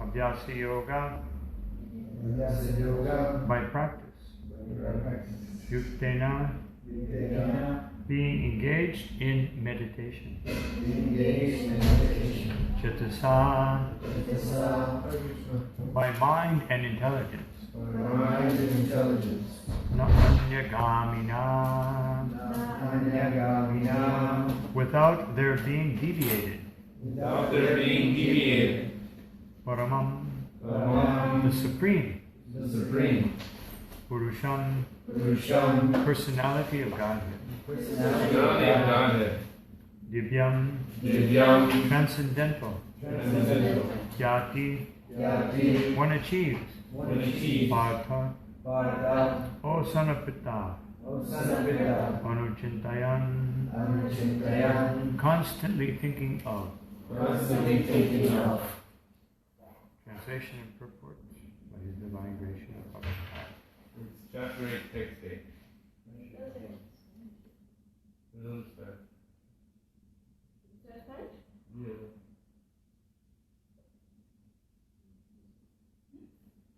Abhyasa yoga, by practice. Yuktena, being engaged in meditation. Chetasa, by mind and intelligence. Nānyagāmina, without their being deviated. Paramam, the Supreme. Purusham, personality of Godhead. Divyam, transcendental. Yati, one achieves. Partha, O son of Pitta. Anuchintayan, constantly thinking of. Translation and purport by His Divine Grace. It's Chapter 8, Text 8.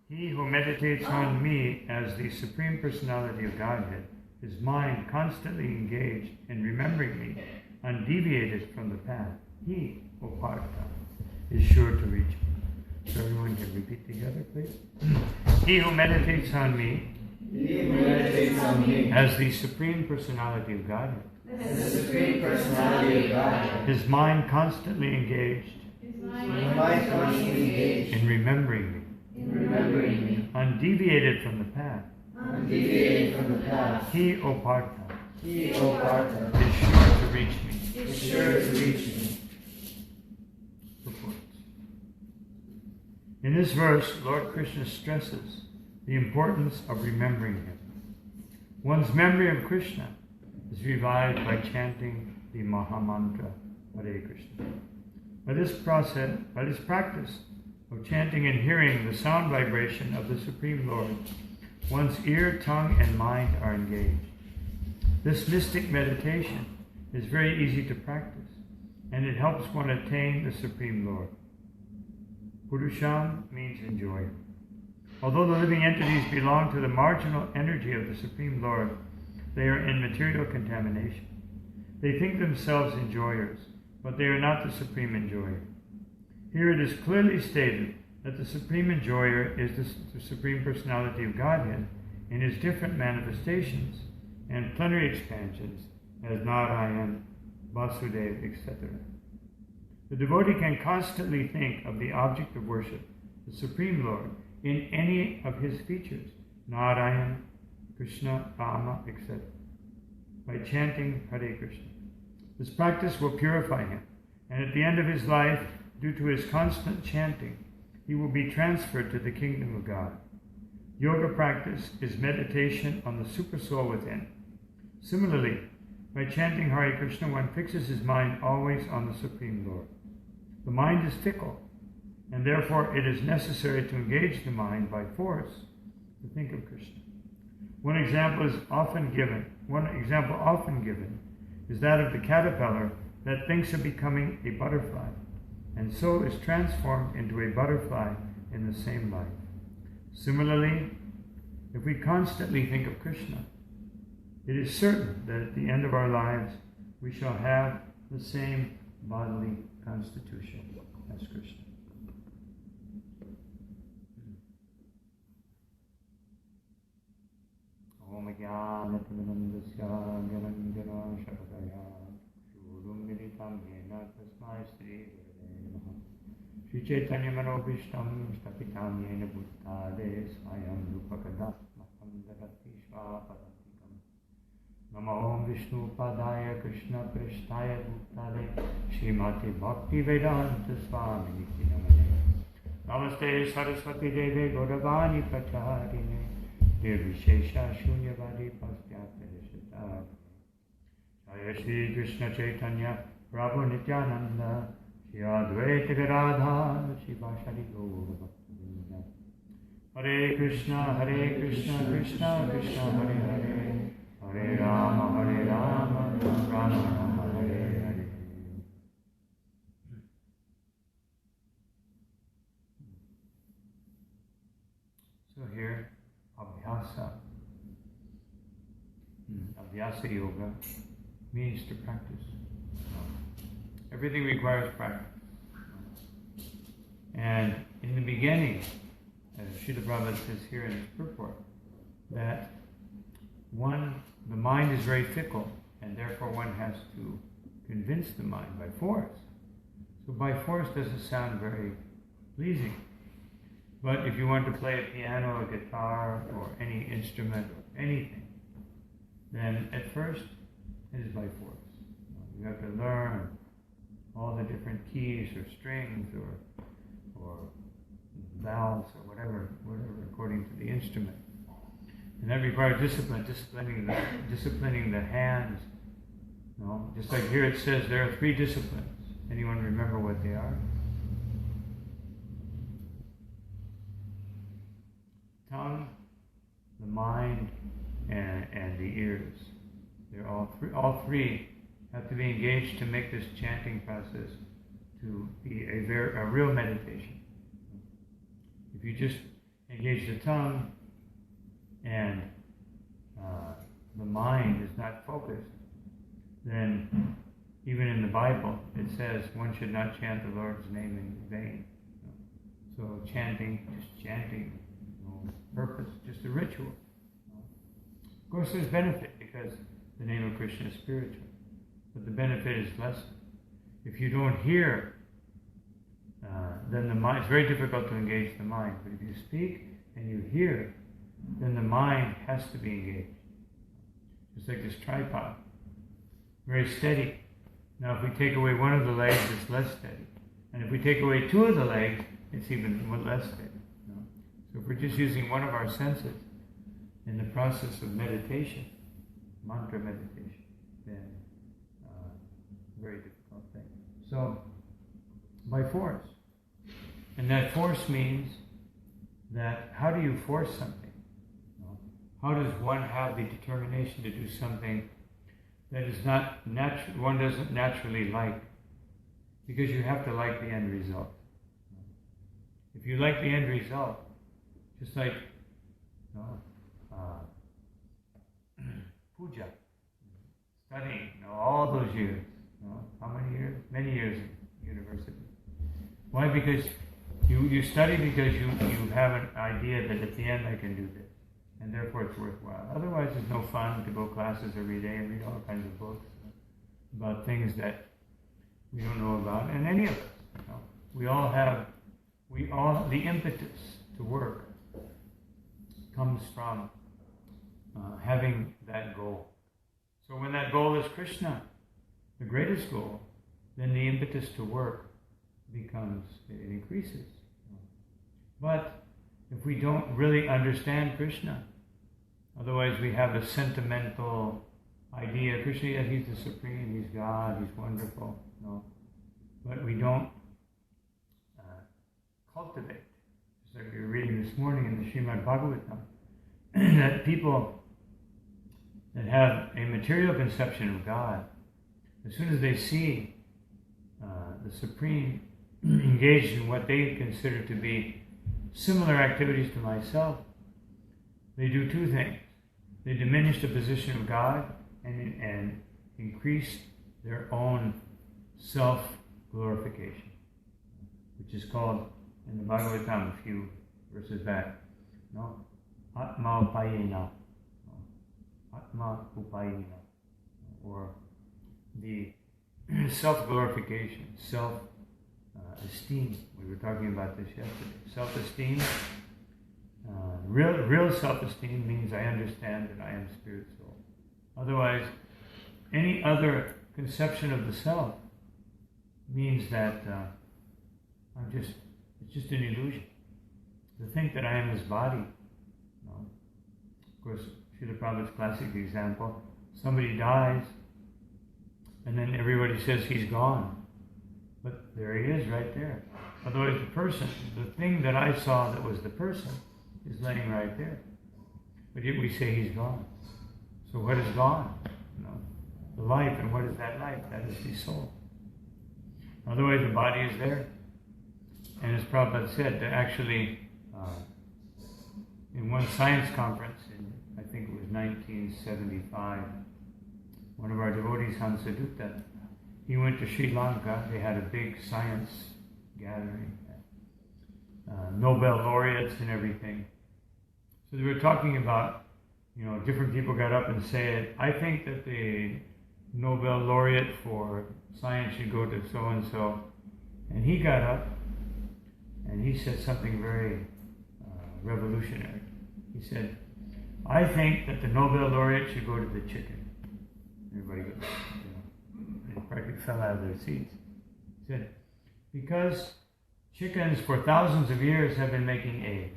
He who meditates on me as the Supreme Personality of Godhead, his mind constantly engaged in remembering me, undeviated from the path, he, O Partha, is sure to reach me. So everyone can repeat together, please. He who meditates on me as the Supreme Personality of Godhead, his mind constantly engaged in remembering me, undeviated from the path, he, O Partha, is sure to reach me. Purports. In this verse, Lord Krishna stresses the importance of remembering Him. One's memory of Krishna is revived by chanting the Mahamantra, Hare Krishna. By this practice of chanting and hearing the sound vibration of the Supreme Lord, one's ear, tongue, and mind are engaged. This mystic meditation is very easy to practice, and it helps one attain the Supreme Lord. Purusham means enjoyer. Although the living entities belong to the marginal energy of the Supreme Lord, they are in material contamination. They think themselves enjoyers, but they are not the Supreme Enjoyer. Here it is clearly stated that the Supreme Enjoyer is the Supreme Personality of Godhead in His different manifestations and plenary expansions as Narayan, Vasudeva, etc. The devotee can constantly think of the object of worship, the Supreme Lord, in any of His features, Narayan, Krishna, Rama, etc., by chanting Hare Krishna. This practice will purify him, and at the end of his life, due to his constant chanting, he will be transferred to the kingdom of God. Yoga practice is meditation on the supersoul within. Similarly, by chanting Hare Krishna, one fixes his mind always on the Supreme Lord. The mind is fickle, and therefore it is necessary to engage the mind by force to think of Krishna. One example often given is that of the caterpillar that thinks of becoming a butterfly, and so is transformed into a butterfly in the same life. Similarly, if we constantly think of Krishna, it is certain that at the end of our lives we shall have the same bodily constitution as Krishna. Om Jnana-timirandasya Jnana Shakataya Shurum Militam Yena Tasmai Sri Gurave Namaha Shri Chaitanya Manobhishtam Stapitam Yena Bhuttade Swayam Rupakadathmakam Dagati Swapadantikam Namo Om Vishnu Padaya Krishna Prishtaya Bhuttade Srimati Bhakti Vedanta Swami Niti Namane Namaste Saraswati Deve Gauravani Pracharine Nirvishesha Shunyavadi Pastyateshita Jaya Shri Krishna Chaitanya Prabhu Nityananda Shri Advaita Gadadha Shivashari Gaura Bhaktivinoda Hare Krishna Krishna Krishna Hare Hare Hare Rama Rama Rama Hare Hare. Vyasa Yoga means to practice. Everything requires practice. And in the beginning, as Srila Prabhupada says here in his purport, that the mind is very fickle, and therefore one has to convince the mind by force. So by force doesn't sound very pleasing. But if you want to play a piano, a guitar, or any instrument, or anything, then at first it is by force. You have to learn all the different keys or strings or valves or whatever according to the instrument. And that requires discipline, disciplining the hands. Just like here it says there are 3 disciplines. Anyone remember what they are? Tongue, the mind, and the ears. They're all three have to be engaged to make this chanting process to be a real meditation. If you just engage the tongue and the mind is not focused, then even in the Bible it says one should not chant the Lord's name in vain. So chanting, no purpose, just a ritual. Of course there's benefit because the name of Krishna is spiritual, but the benefit is lessened. If you don't hear, then the mind, it's very difficult to engage the mind. But if you speak and you hear, then the mind has to be engaged. Just like this tripod, very steady. Now if we take away one of the legs, it's less steady. And if we take away 2 of the legs, it's even less steady. So if we're just using one of our senses in the process of meditation, mantra meditation, then very difficult thing. So by force. And that force means that how do you force something? How does one have the determination to do something that is not one doesn't naturally like? Because you have to like the end result. If you like the end result, just like puja, studying, all those years. How many years? Many years in university. Why? Because you study because you have an idea that at the end I can do this, and therefore it's worthwhile. Otherwise it's no fun to go to classes every day and read all kinds of books about things that we don't know about, and any of us. The impetus to work comes from having that goal. So when that goal is Krishna, the greatest goal, then the impetus to work it increases. But if we don't really understand Krishna, otherwise we have a sentimental idea, Krishna, yes, he's the supreme, he's God, he's wonderful, but we don't cultivate. Just like we were reading this morning in the Srimad Bhagavatam, that people that have a material conception of God, as soon as they see the Supreme engaged in what they consider to be similar activities to myself, they do 2 things. They diminish the position of God and increase their own self-glorification, which is called, in the Bhagavatam, a few verses back, Atma Upayena, Atma Upayena, or the self-glorification, self-esteem. We were talking about this yesterday. Self-esteem, real self-esteem means I understand that I am spirit soul. Otherwise, any other conception of the self means that it's just an illusion. To think that I am this body. Of course, Srila Prabhupada's classic example, somebody dies, and then everybody says he's gone. But there he is right there. Otherwise the thing that I saw that was the person is laying right there. But yet we say he's gone. So what is gone? The life. And what is that life? That is the soul. Otherwise the body is there. And as Prabhupada said, that actually in one science conference in, I think it was 1975, one of our devotees, Hansadutta, he went to Sri Lanka. They had a big science gathering, Nobel laureates and everything. So they were talking about, different people got up and said, I think that the Nobel laureate for science should go to so-and-so. And he got up and he said something very revolutionary. He said, I think that the Nobel laureate should go to the chicken. Everybody goes, they practically fell out of their seats. He said, because chickens for thousands of years have been making eggs.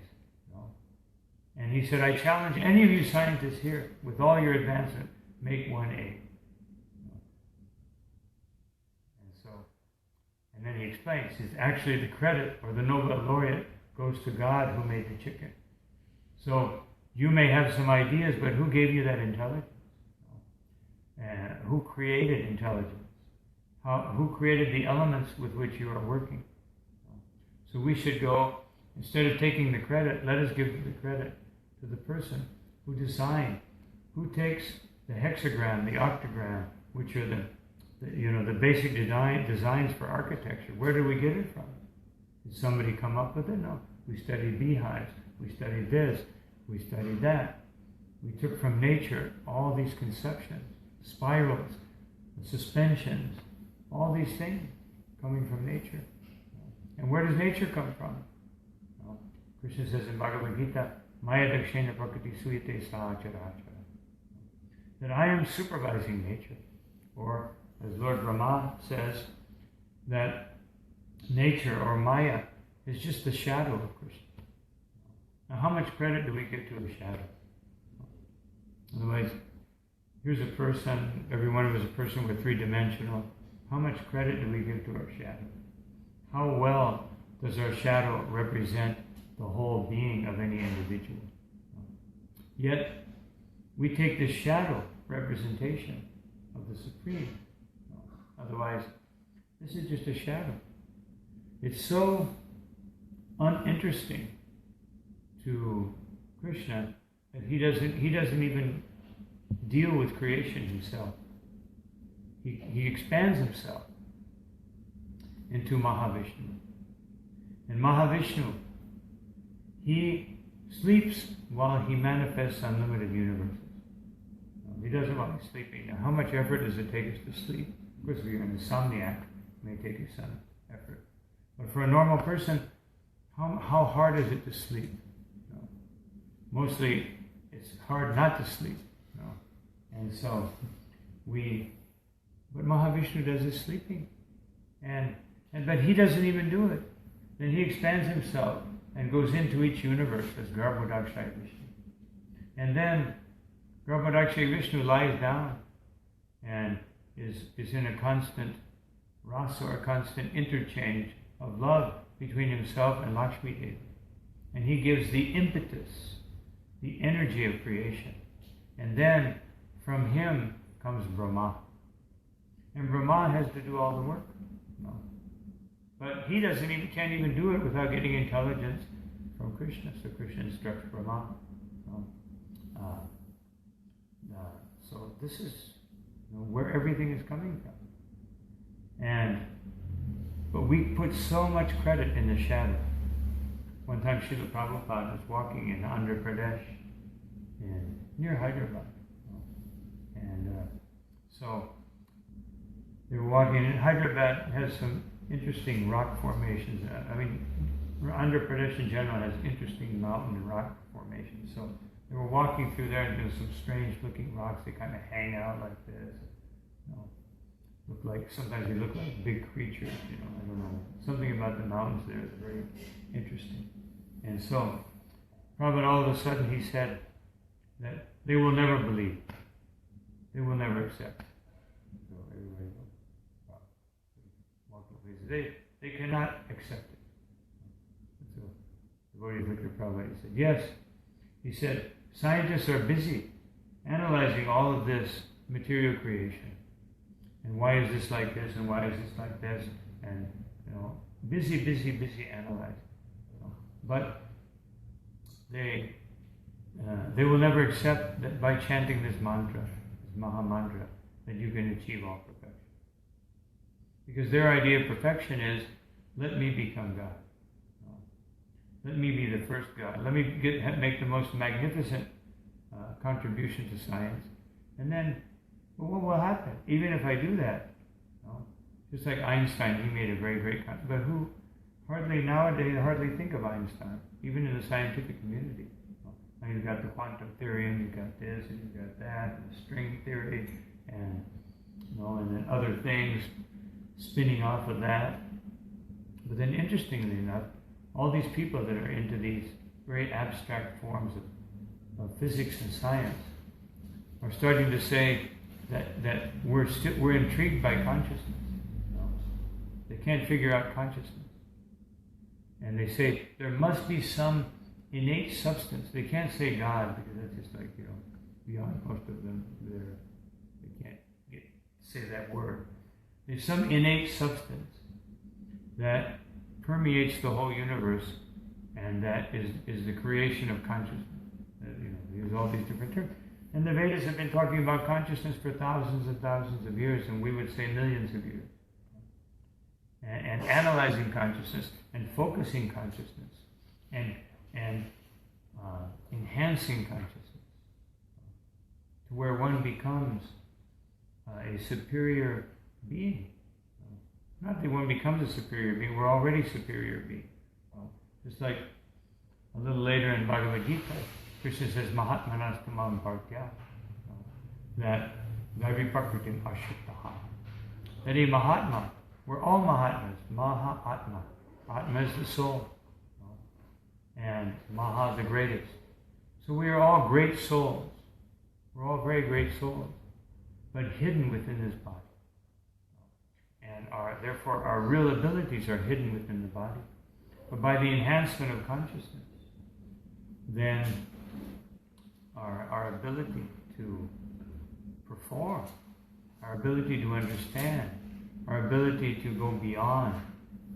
And he said, I challenge any of you scientists here, with all your advancement, make one egg. And then he explains, actually the credit or the Nobel laureate goes to God who made the chicken. So you may have some ideas, but who gave you that intelligence? Who created intelligence? Who created the elements with which you are working? So we should go, instead of taking the credit, let us give the credit to the person who designed, who takes the hexagram, the octagram, which are the basic designs for architecture. Where did we get it from? Did somebody come up with it? No. We studied beehives. We studied this. We studied that. We took from nature all these conceptions, spirals, suspensions, all these things coming from nature. And where does nature come from? Well, Krishna says in Bhagavad Gita, Maya dakshena prakriti suyate sahachara, that I am supervising nature. Or, as Lord Brahma says, that nature or Maya is just the shadow of Krishna. Now, how much credit do we give to a shadow? Otherwise, here's a person, every one of us is a person, we're three-dimensional. How much credit do we give to our shadow? How well does our shadow represent the whole being of any individual? Yet, we take this shadow representation of the Supreme. Otherwise, this is just a shadow. It's so uninteresting to Krishna that he doesn't even deal with creation himself. He expands himself into Mahavishnu. And Mahavishnu, he sleeps while he manifests unlimited universes. He does it while he's sleeping. Now, how much effort does it take us to sleep? Of course, if you're an insomniac, it may take you some effort. But for a normal person, how hard is it to sleep? Mostly, it's hard not to sleep. And so, but Mahavishnu does his sleeping. But he doesn't even do it. Then he expands himself and goes into each universe as Garbhodakshaya Vishnu. And then Garbhodakshaya Vishnu lies down and is in a constant rasa, or constant interchange of love between himself and Lakshmi Devi. And he gives the impetus, the energy of creation. And then from him comes Brahma. And Brahma has to do all the work. No. But he can't even do it without getting intelligence from Krishna. So Krishna instructs Brahma. So this is where everything is coming from. But we put so much credit in the shadow. One time Srila Prabhupada was walking in Andhra Pradesh, near Hyderabad. So they were walking, and Hyderabad has some interesting rock formations. Andhra Pradesh in general has interesting mountain and rock formations. So they were walking through there, and there was some strange looking rocks. They kind of hang out like this. Sometimes they look like big creatures, I don't know. Something about the mountains there is very interesting. And so, Prabhupada all of a sudden he said that they will never believe. They will never accept. So everybody walk away. They cannot accept it. So the devotee looked at Prabhupada and he said, yes. He said, scientists are busy analyzing all of this material creation. And why is this like this, and why is this like this? And, busy analyzing. But they will never accept that by chanting this mantra, this Maha Mantra, that you can achieve all perfection. Because their idea of perfection is, let me become God. Let me be the first God. Let me make the most magnificent contribution to science. And then, well, what will happen? Even if I do that, just like Einstein, he made a very great but who nowadays hardly think of Einstein, even in the scientific community. Now you've got the quantum theory, and you've got this, and you've got that, and the string theory, and then other things spinning off of that. But then, interestingly enough, all these people that are into these very abstract forms of physics and science are starting to say that we're intrigued by consciousness. They can't figure out consciousness. And they say there must be some innate substance. They can't say God, because that's just like, beyond most of them. They can't say that word. There's some innate substance that permeates the whole universe, and that is the creation of consciousness. They use all these different terms. And the Vedas have been talking about consciousness for thousands and thousands of years, and we would say millions of years. And analyzing consciousness, and focusing consciousness, and enhancing consciousness, to where one becomes a superior being. Not that one becomes a superior being, we're already superior being. Just like a little later in Bhagavad Gita, Krishna says, Mahatmanastamam Bhartya, that Vaivipakritim Ashittaha. That a Mahatma, we're all Mahatmas, Maha-Atma. Atma is the soul, and Maha the greatest. So we are all great souls. We're all very great souls, but hidden within this body. And therefore our real abilities are hidden within the body. But by the enhancement of consciousness, then our ability to perform, our ability to understand, our ability to go beyond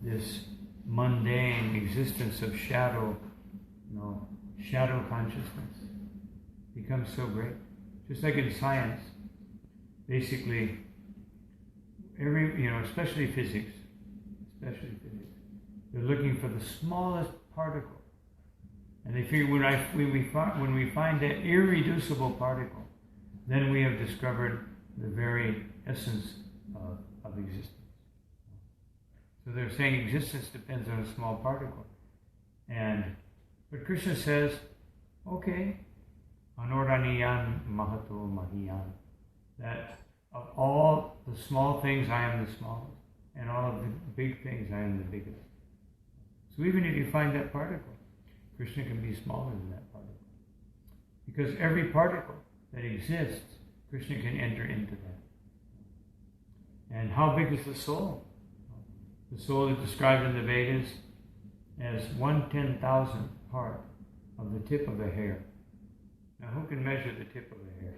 this mundane existence of shadow consciousness becomes so great. Just like in science, basically, especially physics, they're looking for the smallest particle. And they figure when we find that irreducible particle, then we have discovered the very essence of existence. So they're saying existence depends on a small particle. But Krishna says, okay, anoraniyan mahato mahiyan, that of all the small things I am the smallest, and all of the big things I am the biggest. So even if you find that particle, Krishna can be smaller than that particle. Because every particle that exists, Krishna can enter into that. And how big is the soul? The soul is described in the Vedas as 1/10,000th part of the tip of a hair. Now who can measure the tip of a hair?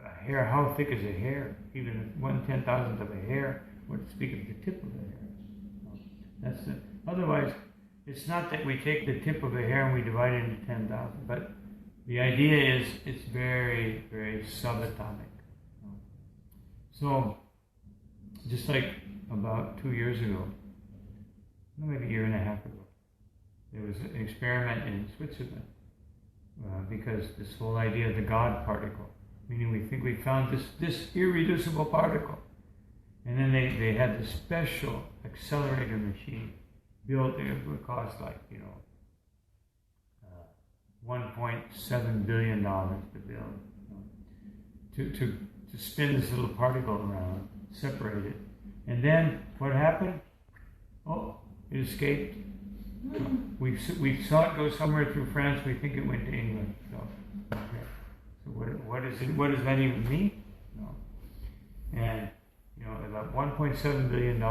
A hair, how thick is a hair? Even 1/10,000th of a hair, what to speak of the tip of the hair? Otherwise, it's not that we take the tip of a hair and we divide it into 10,000, but the idea is it's very, very subatomic. So, just like about 2 years ago, maybe a year and a half ago, there was an experiment in Switzerland because this whole idea of the God particle, meaning we think we found this irreducible particle, and then they had this special accelerator machine built. It would cost like $1.7 billion to build, to spin this little particle around, separate it, and then what happened? Oh, it escaped. We saw it go somewhere through France. We think it went to England. So what is it? What does that even mean? No. And about $1.7 billion.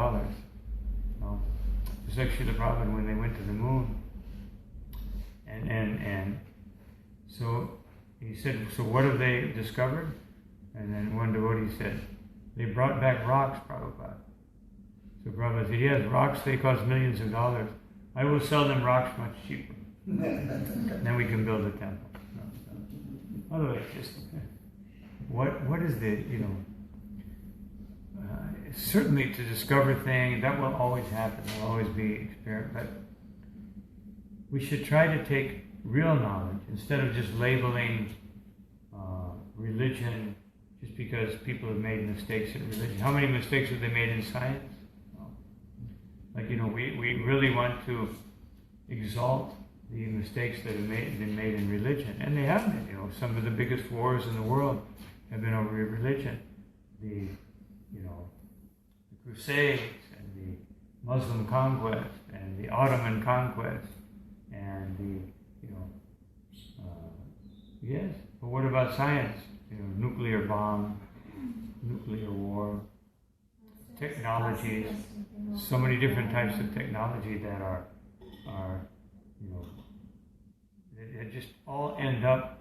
It's actually the problem when they went to the moon. And so he said, so what have they discovered? And then one devotee said, they brought back rocks, Prabhupada. So Prabhupada said, yes, rocks, they cost millions of dollars. I will sell them rocks much cheaper. Then we can build a temple. Otherwise, just what is the, certainly to discover things, that will always happen, there will always be experiment, but we should try to take real knowledge instead of just labeling religion just because people have made mistakes in religion. How many mistakes have they made in science? No. Like, we really want to exalt the mistakes that have been made in religion, and they have been. Some of the biggest wars in the world have been over religion. The Crusades and the Muslim conquest and the Ottoman conquest and the yes. But what about science? Nuclear bomb, nuclear war, technologies, so many different types of technology that are that just all end up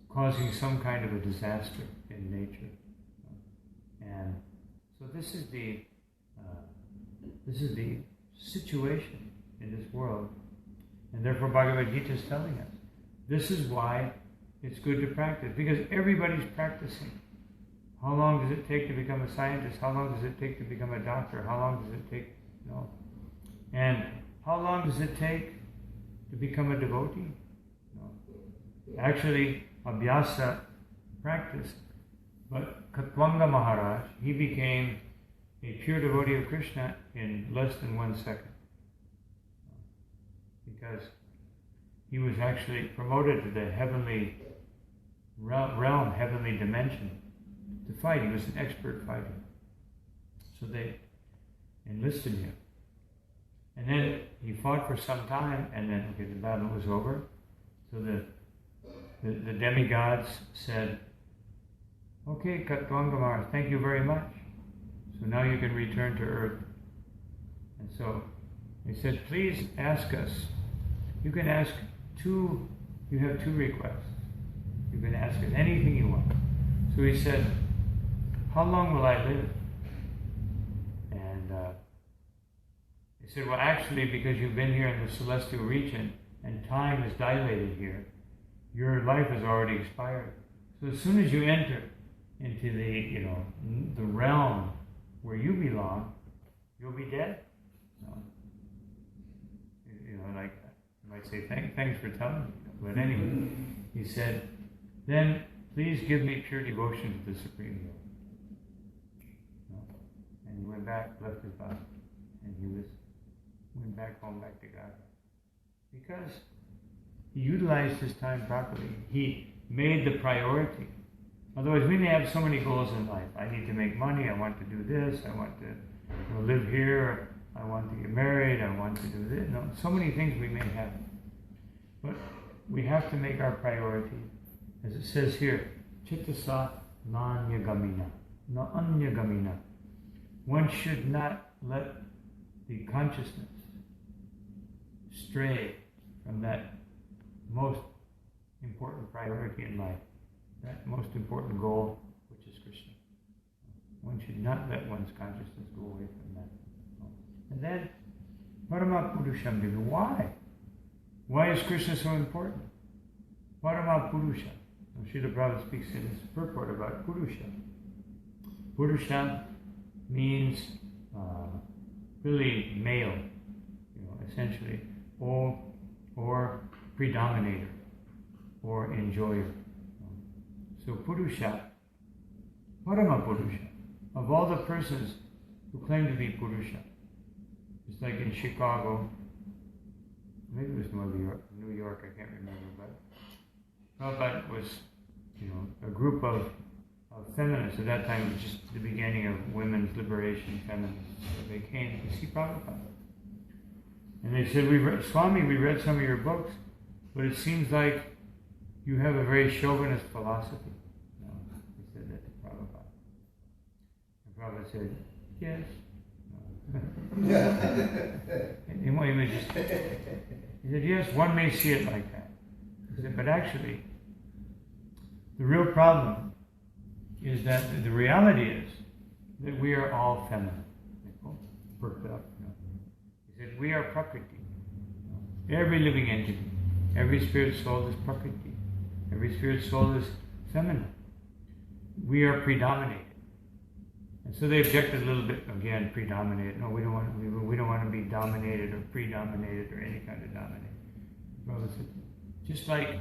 causing some kind of a disaster in nature. And so this is the situation in this world, and therefore Bhagavad Gita is telling us this is why it's good to practice, because everybody's practicing. How long does it take to become a scientist? How long does it take to become a doctor? How long does it take? And how long does it take to become a devotee? Actually, Abhyasa practice, but Katwanga Maharaj, he became a pure devotee of Krishna in less than 1 second. Because he was actually promoted to the heavenly realm, heavenly dimension, to fight. He was an expert fighter. So they enlisted him. And then he fought for some time, and then the battle was over. So the demigods said, "Okay, Katwanga Maharaj, thank you very much. So now you can return to earth." And so they said, "Please ask us. You can ask you have 2 requests. You can ask us anything you want." So he said, "How long will I live?" And they said, "Well, actually, because you've been here in the celestial region and time is dilated here, your life has already expired. So as soon as you enter into the realm where you belong, you'll be dead." Like I might say, thanks for telling me. But anyway, he said, "Then please give me pure devotion to the Supreme Lord." And he went back, left his body, and he went back home, back to God. Because he utilized his time properly. He made the priority. Otherwise, we may have so many goals in life. I need to make money, I want to do this, I want to live here, I want to get married, I want to do this. So many things we may have. But we have to make our priority, as it says here, Chittasa Nanya Gamina. One should not let the consciousness stray from that most important priority in life, that most important goal, which is Krishna. One should not let one's consciousness go away from that. And then, Parama Purusham Devi. Why? Why is Krishna so important? Parama Purusha. Srila Prabhupada speaks in his purport about Purusha. Purusha means really male, essentially, or predominator, or enjoyer. So Purusha, Parama Purusha, of all the persons who claim to be Purusha, it's like in Chicago, maybe it was New York, I can't remember, but Prabhupada was, a group of feminists. At that time, it was just the beginning of women's liberation, feminists. So they came to see Prabhupada. And they said, Swami, we read some of your books, but it seems like you have a very chauvinist philosophy. He said that to Prabhupada. And Prabhupada said, yes. He said, yes, one may see it like that. He said, but actually, the real problem is that the reality is that we are all feminine. Perked up. He said, we are Prakriti. Every living entity, every spirit soul is Prakriti. Every spirit soul is feminine. we are predominated. And so they objected a little bit, again, predominated. No, we don't want to be dominated or predominated or any kind of dominated. Prabhupada said, just like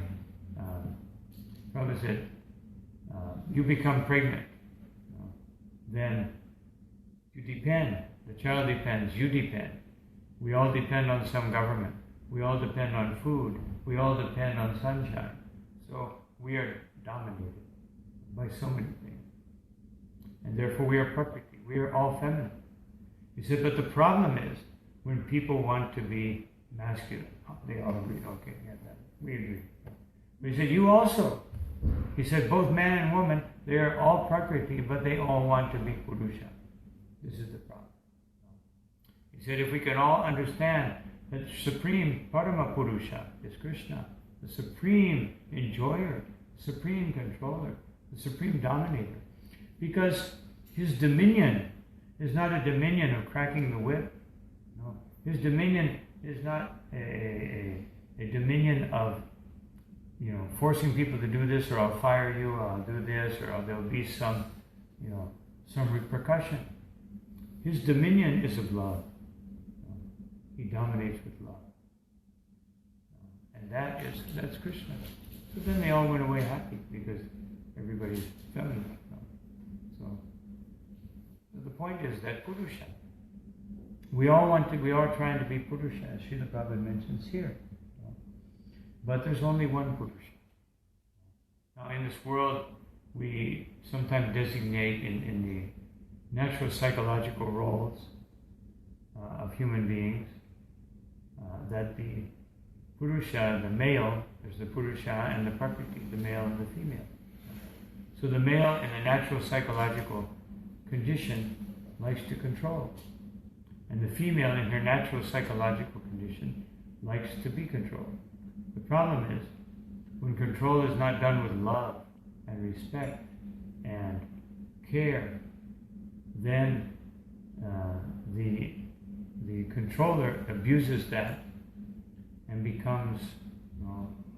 Prabhupada said, you become pregnant, then you depend. The child depends, you depend. We all depend on some government. We all depend on food. We all depend on sunshine. So we are dominated by so many things. And therefore we are perfect. We are all feminine. He said, but the problem is when people want to be masculine. Oh, they all agree. Okay, yeah, we agree. But he said, you also. He said, both man and woman, they are all Prakriti, but they all want to be Purusha. This is the problem. He said, if we can all understand that Supreme Parama Purusha is Krishna, the Supreme Enjoyer, Supreme Controller, the Supreme Dominator, because his dominion is not a dominion of cracking the whip. No, his dominion is not a dominion of, forcing people to do this, or I'll fire you, or I'll do this, or there'll be some repercussion. His dominion is of love. He dominates with love. And that's Krishna. So then they all went away happy because everybody's feminine. So the point is that Purusha. We are trying to be Purusha, as Srila Prabhupada mentions here. But there's only one Purusha. Now in this world, we sometimes designate in the natural psychological roles of human beings that the Purusha, the male, there's the Purusha and the Prakriti, the male and the female. So the male in a natural psychological condition likes to control. And the female in her natural psychological condition likes to be controlled. The problem is, when control is not done with love and respect and care, then the controller abuses that and becomes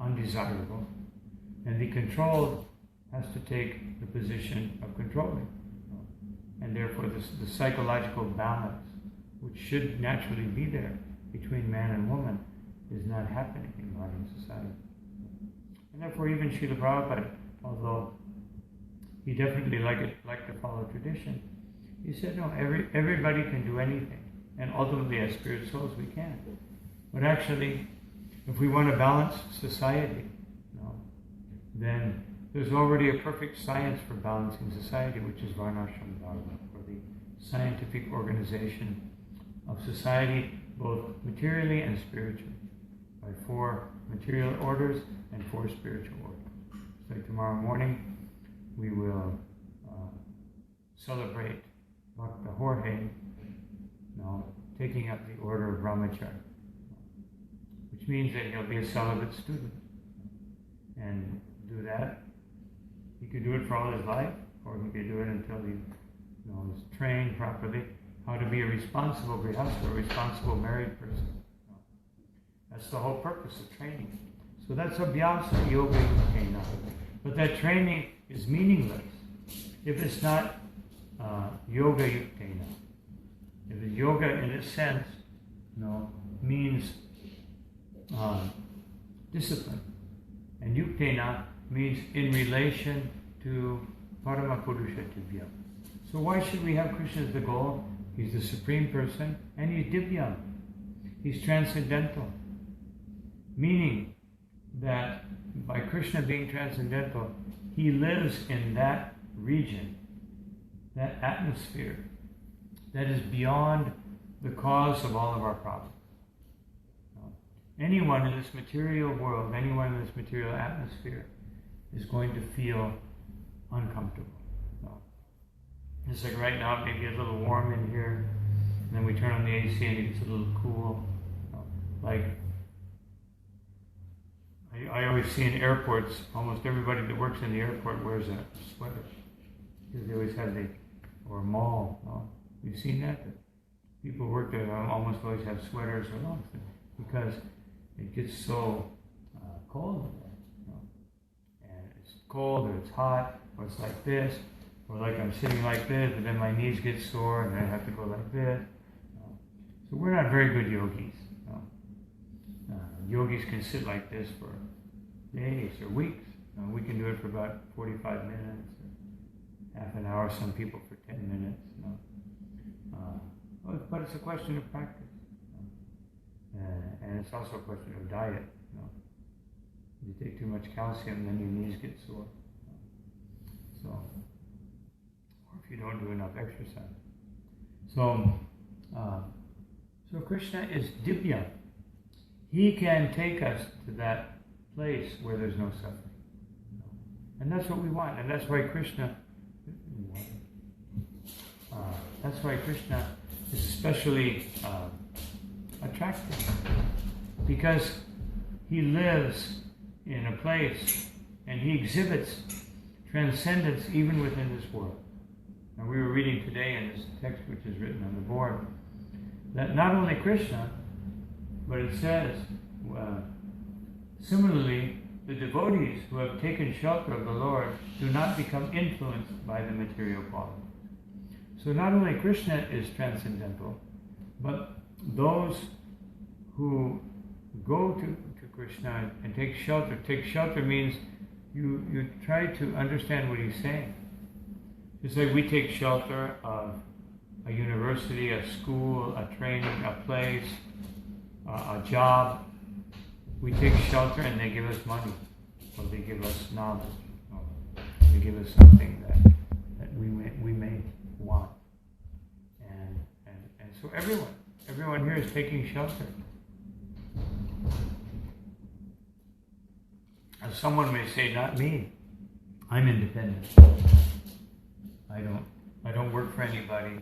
undesirable, and the controlled has to take the position of controlling, and therefore the psychological balance, which should naturally be there between man and woman, is not happening in modern society. And therefore even Srila Prabhupada, although he definitely liked to follow tradition, he said, no, everybody can do anything, and ultimately as spirit souls we can. But actually, if we want to balance society, then there's already a perfect science for balancing society, which is Varnashram Dharma, or the scientific organization of society, both materially and spiritually, by 4 material orders and 4 spiritual orders. So tomorrow morning we will celebrate Bhakta Jorge, taking up the order of Brahmacharya, which means that he'll be a celibate student. And do that. He could do it for all his life, or he could do it until he is trained properly how to be a responsible grihastha, a responsible married person. That's the whole purpose of training. So that's abhyasa yoga yukena. But that training is meaningless if it's not yoga yuktena. If the yoga in its sense means discipline, and yuktena means in relation to Parama Purusha Divyam. So why should we have Krishna as the goal? He's the Supreme Person, and he's Divyam. He's transcendental. Meaning that by Krishna being transcendental, he lives in that region, that atmosphere, that is beyond the cause of all of our problems. Anyone in this material world, anyone in this material atmosphere is going to feel uncomfortable. It's like right now, it may be a little warm in here, and then we turn on the AC and it gets a little cool. Like, I always see in airports, almost everybody that works in the airport wears a sweater, because they always have or a mall. You've seen that? People work there almost always have sweaters or long sleeves, because it gets so cold in there. And it's cold or it's hot, or it's like this, or like I'm sitting like this, but then my knees get sore and I have to go like this. So we're not very good yogis. Yogis can sit like this for days or weeks. We can do it for about 45 minutes, or half an hour, some people for 10 minutes. But it's a question of practice. And it's also a question of diet. If you take too much calcium, then your knees get sore. Or if you don't do enough exercise. So Krishna is Divya. He can take us to that place where there's no suffering. And that's what we want. And that's why Krishna is especially attractive. Because he lives in a place and he exhibits transcendence even within this world. And we were reading today in this text which is written on the board that not only Krishna, but it says, similarly, the devotees who have taken shelter of the Lord do not become influenced by the material qualities. So not only Krishna is transcendental, but those who go to Krishna and take shelter means you try to understand what he's saying. Just like we take shelter of a university, a school, a training, a place, a job. We take shelter and they give us money, or they give us knowledge, or they give us something that we may want. And so everyone here is taking shelter. As someone may say, not me. I'm independent. I don't work for anybody.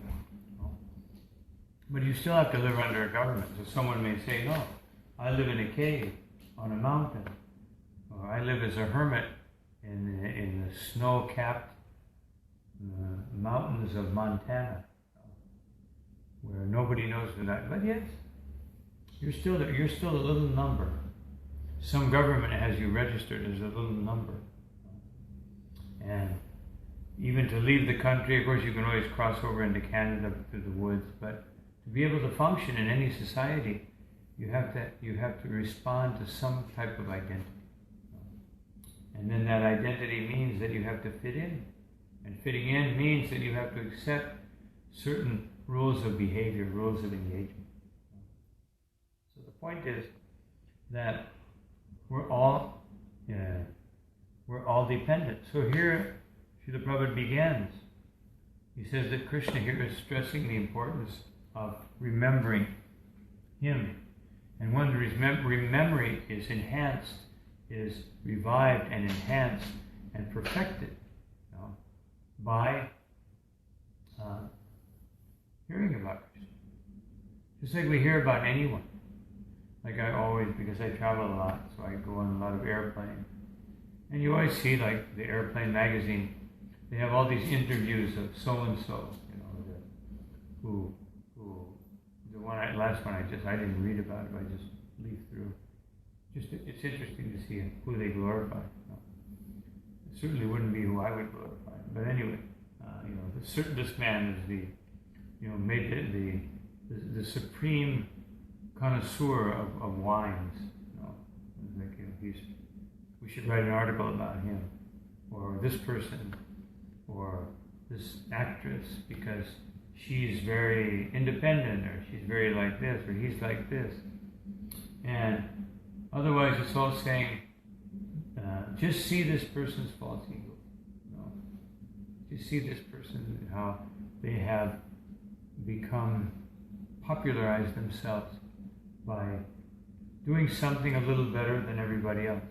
But you still have to live under a government. So someone may say, no, I live in a cave on a mountain, or I live as a hermit in the snow-capped mountains of Montana, where nobody knows that I. But yes, you're still a little number. Some government has you registered as a little number, and even to leave the country, of course, you can always cross over into Canada through the woods, but to be able to function in any society, you have to respond to some type of identity. And then that identity means that you have to fit in. And fitting in means that you have to accept certain rules of behavior, rules of engagement. So the point is that we're all dependent. So here, Srila Prabhupada begins. He says that Krishna here is stressing the importance of remembering him. And when memory is enhanced, is revived and enhanced and perfected by hearing about Krishna. Just like we hear about anyone. Like I always, because I travel a lot, so I go on a lot of airplanes. And you always see, like the airplane magazine, they have all these interviews of so-and-so, last one I didn't read about it, I just leafed through. It's interesting to see who they glorify. It certainly wouldn't be who I would glorify. But anyway, this man is made the supreme connoisseur of wines. We should write an article about him, or this person, or this actress, because she's very independent, or she's very like this, or he's like this. And otherwise it's all saying, just see this person's false ego. Just see this person, how they have become popularized themselves by doing something a little better than everybody else.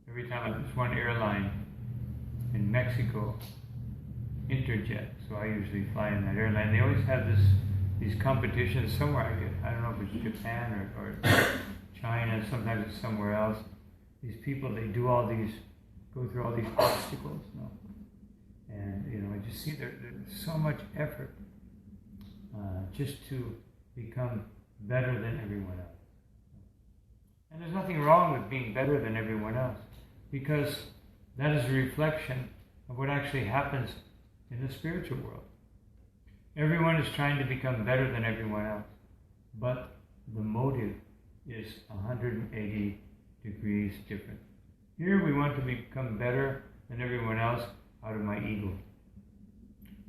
Every time there's one airline in Mexico, Interjet, so I usually fly in that airline, they always have these competitions somewhere. I don't know if it's Japan or China, sometimes it's somewhere else. These people, they go through all these obstacles, and I just see there's so much effort just to become better than everyone else. And there's nothing wrong with being better than everyone else, because That is a reflection of what actually happens in the spiritual world. Everyone is trying to become better than everyone else, but the motive is 180 degrees different. Here we want to become better than everyone else out of my ego.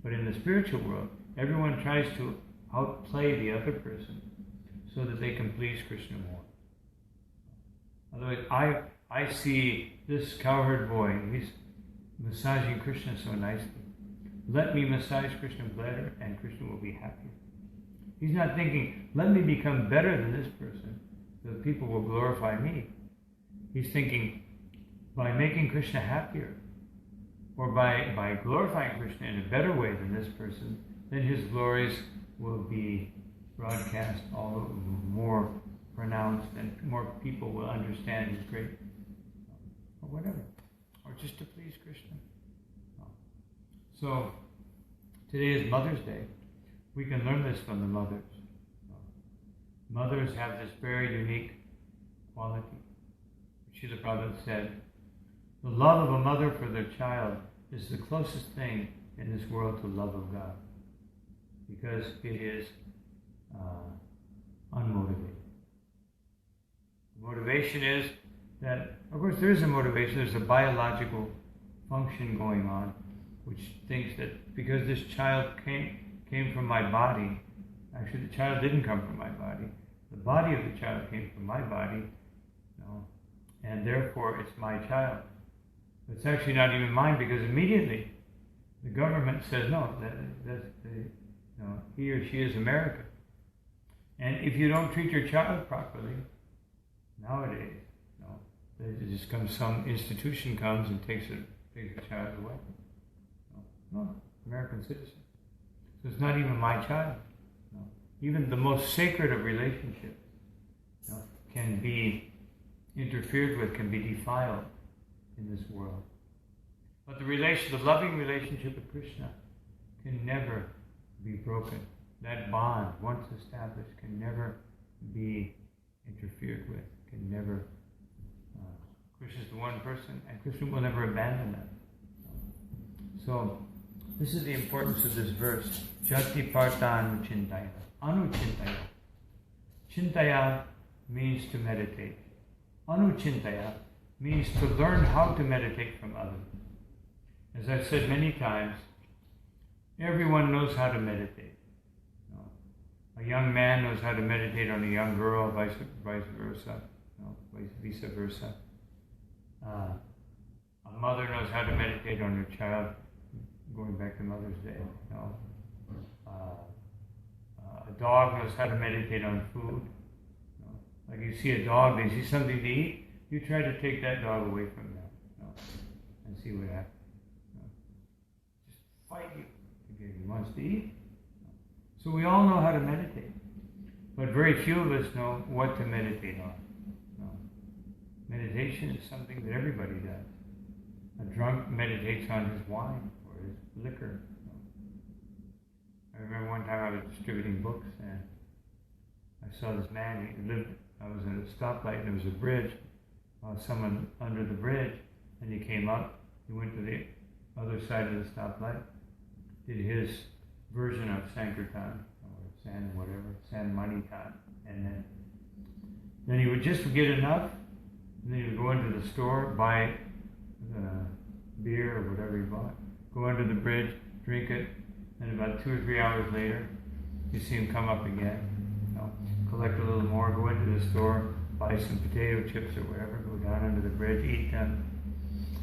But in the spiritual world, everyone tries to outplay the other person so that they can please Krishna more. Otherwise, I see this cowherd boy, he's massaging Krishna so nicely. Let me massage Krishna better and Krishna will be happy. He's not thinking, let me become better than this person so that people will glorify me. He's thinking, by making Krishna happier, or by glorifying Krishna in a better way than this person, then his glories will be broadcast all more pronounced and more people will understand his great, or whatever, or just to please Krishna. So, today is Mother's Day. We can learn this from the mothers. Mothers have this very unique quality. Srila Prabhupada said, the love of a mother for their child is the closest thing in this world to love of God, because it is unmotivated. The motivation is that, of course there is a motivation, there's a biological function going on, which thinks that because this child came from my body, actually the child didn't come from my body of the child came from my body, and therefore it's my child. It's actually not even mine, because immediately the government says, no, he or she is American. And if you don't treat your child properly, nowadays, some institution comes and takes the child away. No, American citizen. So it's not even my child. No. Even the most sacred of relationships can be interfered with, can be defiled in this world. But the loving relationship with Krishna can never be broken. That bond, once established, can never be interfered with, can never. Krishna is the one person, and Krishna will never abandon that. So, this is the importance of this verse. Jati parta anuchintaya. Anuchintaya. Chintaya means to meditate. Anuchintaya means to learn how to meditate from others. As I've said many times, everyone knows how to meditate. A young man knows how to meditate on a young girl, vice versa. Vice versa. A mother knows how to meditate on her child, going back to Mother's Day. A dog knows how to meditate on food. Like you see a dog, they see something to eat, you try to take that dog away from them, and see what happens. Just fight you because he wants to eat. So we all know how to meditate, but very few of us know what to meditate on. Meditation is something that everybody does. A drunk meditates on his wine or his liquor. I remember one time I was distributing books and I saw this man, I was at a stoplight and there was a bridge, someone under the bridge, and he came up, he went to the other side of the stoplight, did his version of Sankirtan, or San Manitan, and then he would just get enough, and then he would go into the store, buy beer or whatever he bought, go under the bridge, drink it, and about 2 or 3 hours later, you see him come up again, collect a little more, go into the store, buy some potato chips or whatever, go down under the bridge, eat them,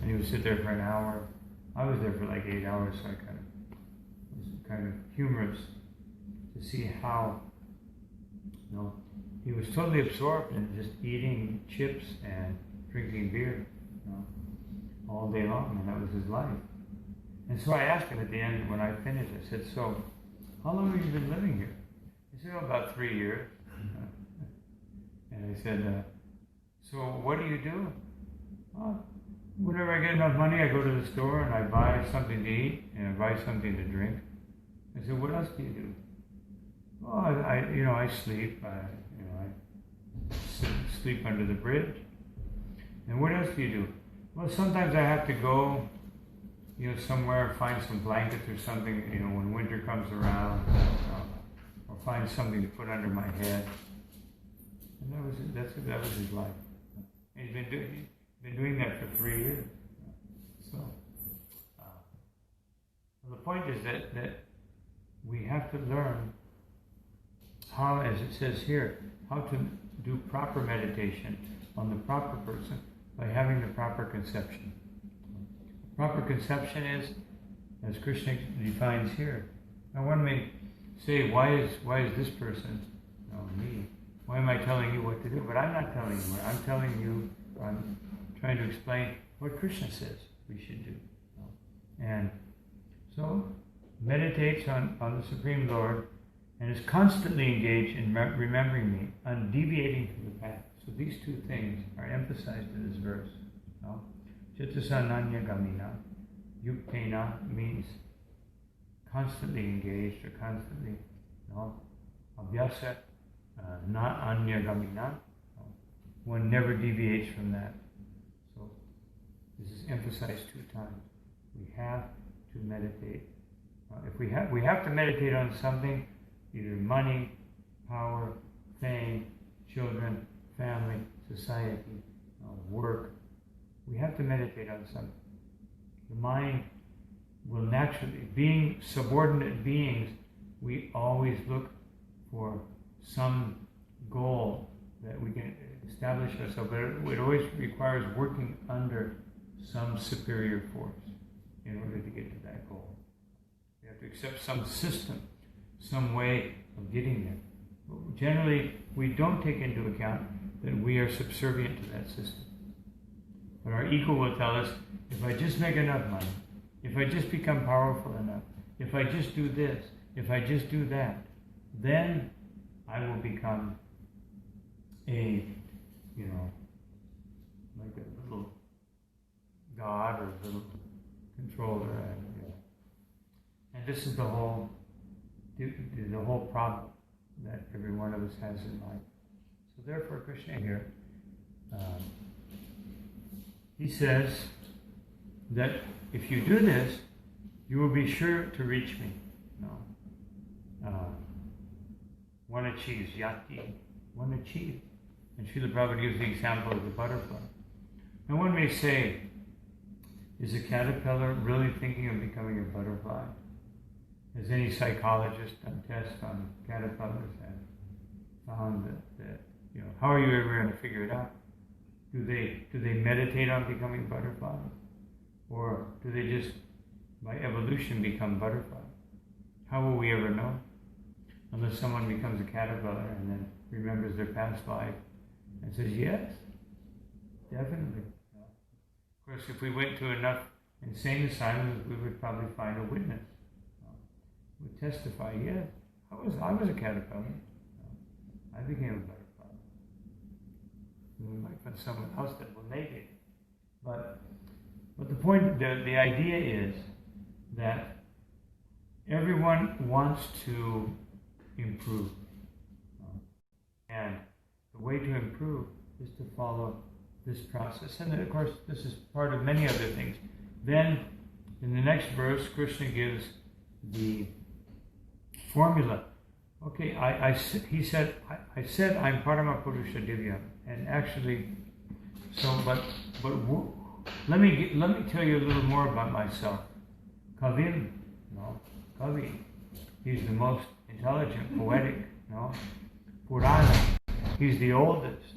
and he would sit there for an hour. I was there for like 8 hours, so it was kind of humorous to see how, he was totally absorbed in just eating chips and drinking beer, all day long, and that was his life. And so I asked him at the end, when I finished, I said, so, how long have you been living here? He said, about 3 years. And I said, so what do you do? Whenever I get enough money, I go to the store and I buy something to eat and I buy something to drink. I said, what else do you do? Oh, I sleep. I sleep under the bridge. And what else do you do? Well, sometimes I have to go, somewhere, find some blankets or something, when winter comes around, or find something to put under my head. And that was his life. And he's been doing that for 3 years. So, the point is that we have to learn how, as it says here, how to do proper meditation on the proper person by having the proper conception. Proper conception is, as Krishna defines here. Now one may say, why is this person, me? Why am I telling you what to do? But I'm not telling you what. I'm telling you, I'm trying to explain what Krishna says we should do. And so, meditates on the Supreme Lord and is constantly engaged in remembering me, undeviating from the path. So these two things are emphasized in this verse. Chitasananya gamina. Yuktena means constantly engaged or constantly, abhyasa, not anya gamina. One never deviates from that. So this is emphasized 2 times. We have to meditate. We have to meditate on something, either money, power, fame, children, family, society, work. We have to meditate on something. The mind will naturally, being subordinate beings, we always look for some goal that we can establish ourselves, but it always requires working under some superior force in order to get to that goal. We have to accept some system, some way of getting there. But generally, we don't take into account that we are subservient to that system. But our ego will tell us, if I just make enough money, if I just become powerful enough, if I just do this, if I just do that, then I will become a, like a little god or a little controller. And this is the whole problem that every one of us has in life. So therefore, Krishna here, he says that if you do this, you will be sure to reach me. One achieves yati, one achieves. And Srila Prabhupada gives the example of the butterfly. And one may say, is a caterpillar really thinking of becoming a butterfly? Has any psychologist done tests on caterpillars and found that how are you ever going to figure it out? Do they meditate on becoming butterflies? Or do they just, by evolution, become butterflies? How will we ever know? Unless someone becomes a caterpillar and then remembers their past life and says, yes, definitely. Of course, if we went to enough insane asylums, we would probably find a witness. Would testify, yes, I was a caterpillar. I became a butterfly. We might find someone else that will negate it. But the point, the idea is that everyone wants to improve. And the way to improve is to follow this process. And of course, this is part of many other things. Then, in the next verse, Krishna gives the formula. Okay, he said, I said I'm Parama Purusha Divya, and actually, but let me tell you a little more about myself. Kavim, Kavi, he's the most intelligent, poetic, Purana, he's the oldest.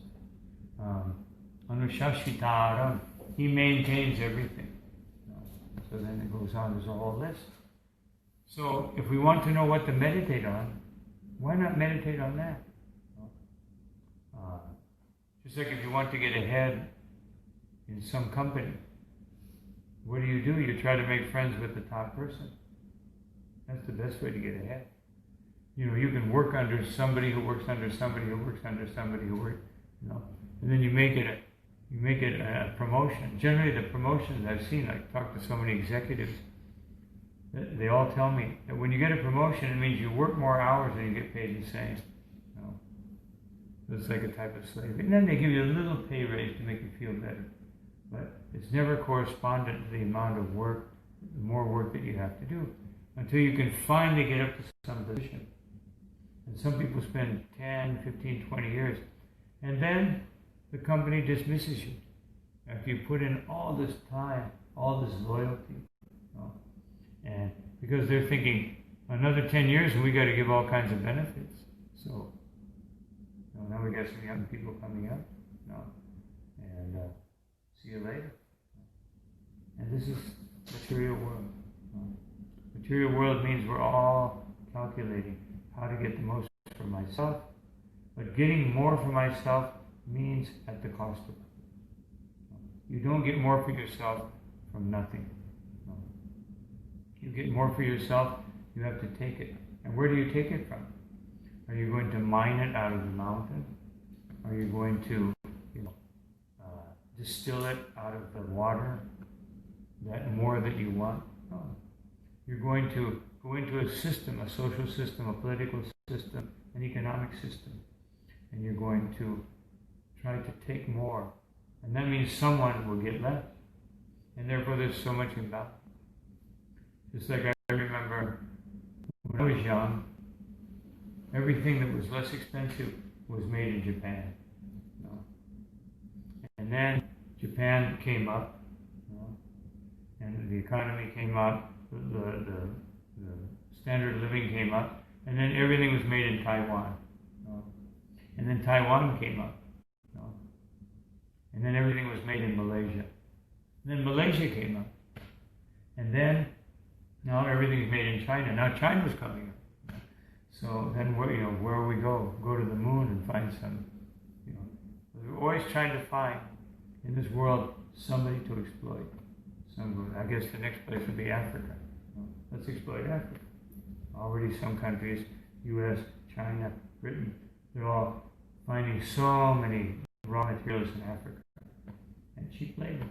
Anushashitaram, he maintains everything. So then it goes on, there's a whole list. So if we want to know what to meditate on, why not meditate on that? Just like if you want to get ahead in some company, what do? You try to make friends with the top person. That's the best way to get ahead. You can work under somebody who works under somebody who works under somebody who works, and then you make it a promotion. Generally, the promotions I've seen, I've talked to so many executives, they all tell me that when you get a promotion, it means you work more hours and you get paid the same. It's like a type of slavery. And then they give you a little pay raise to make you feel better. but it's never correspondent to the amount of work, the more work that you have to do, until you can finally get up to some position. And some people spend 10, 15, 20 years, and then the company dismisses you after you put in all this time, all this loyalty, and because they're thinking another 10 years and we got to give all kinds of benefits. So now we got some young people coming up, and see you later. And this is material world. Material world means we're all calculating how to get the most for myself, but getting more for myself means at the cost of it. You don't get more for yourself from nothing. You get more for yourself, you have to take it. And where do you take it from? Are you going to mine it out of the mountain? Are you going to distill it out of the water, that more that you want? No. You're going to go into a system, a social system, a political system, an economic system, and you're going to try to take more. And that means someone will get less. And therefore there's so much imbalance. Just like I remember when I was young, everything that was less expensive was made in Japan. And then Japan came up, and the economy came up, the standard of living came up, and then everything was made in Taiwan. And then Taiwan came up. And then everything was made in Malaysia. And then Malaysia came up. And then now everything's made in China. Now China's coming up. So then where will we go? Go to the moon and find some, we're always trying to find in this world somebody to exploit. I guess the next place would be Africa. Let's exploit Africa. Already some countries, US, China, Britain, they're all finding so many raw materials in Africa and cheap labor.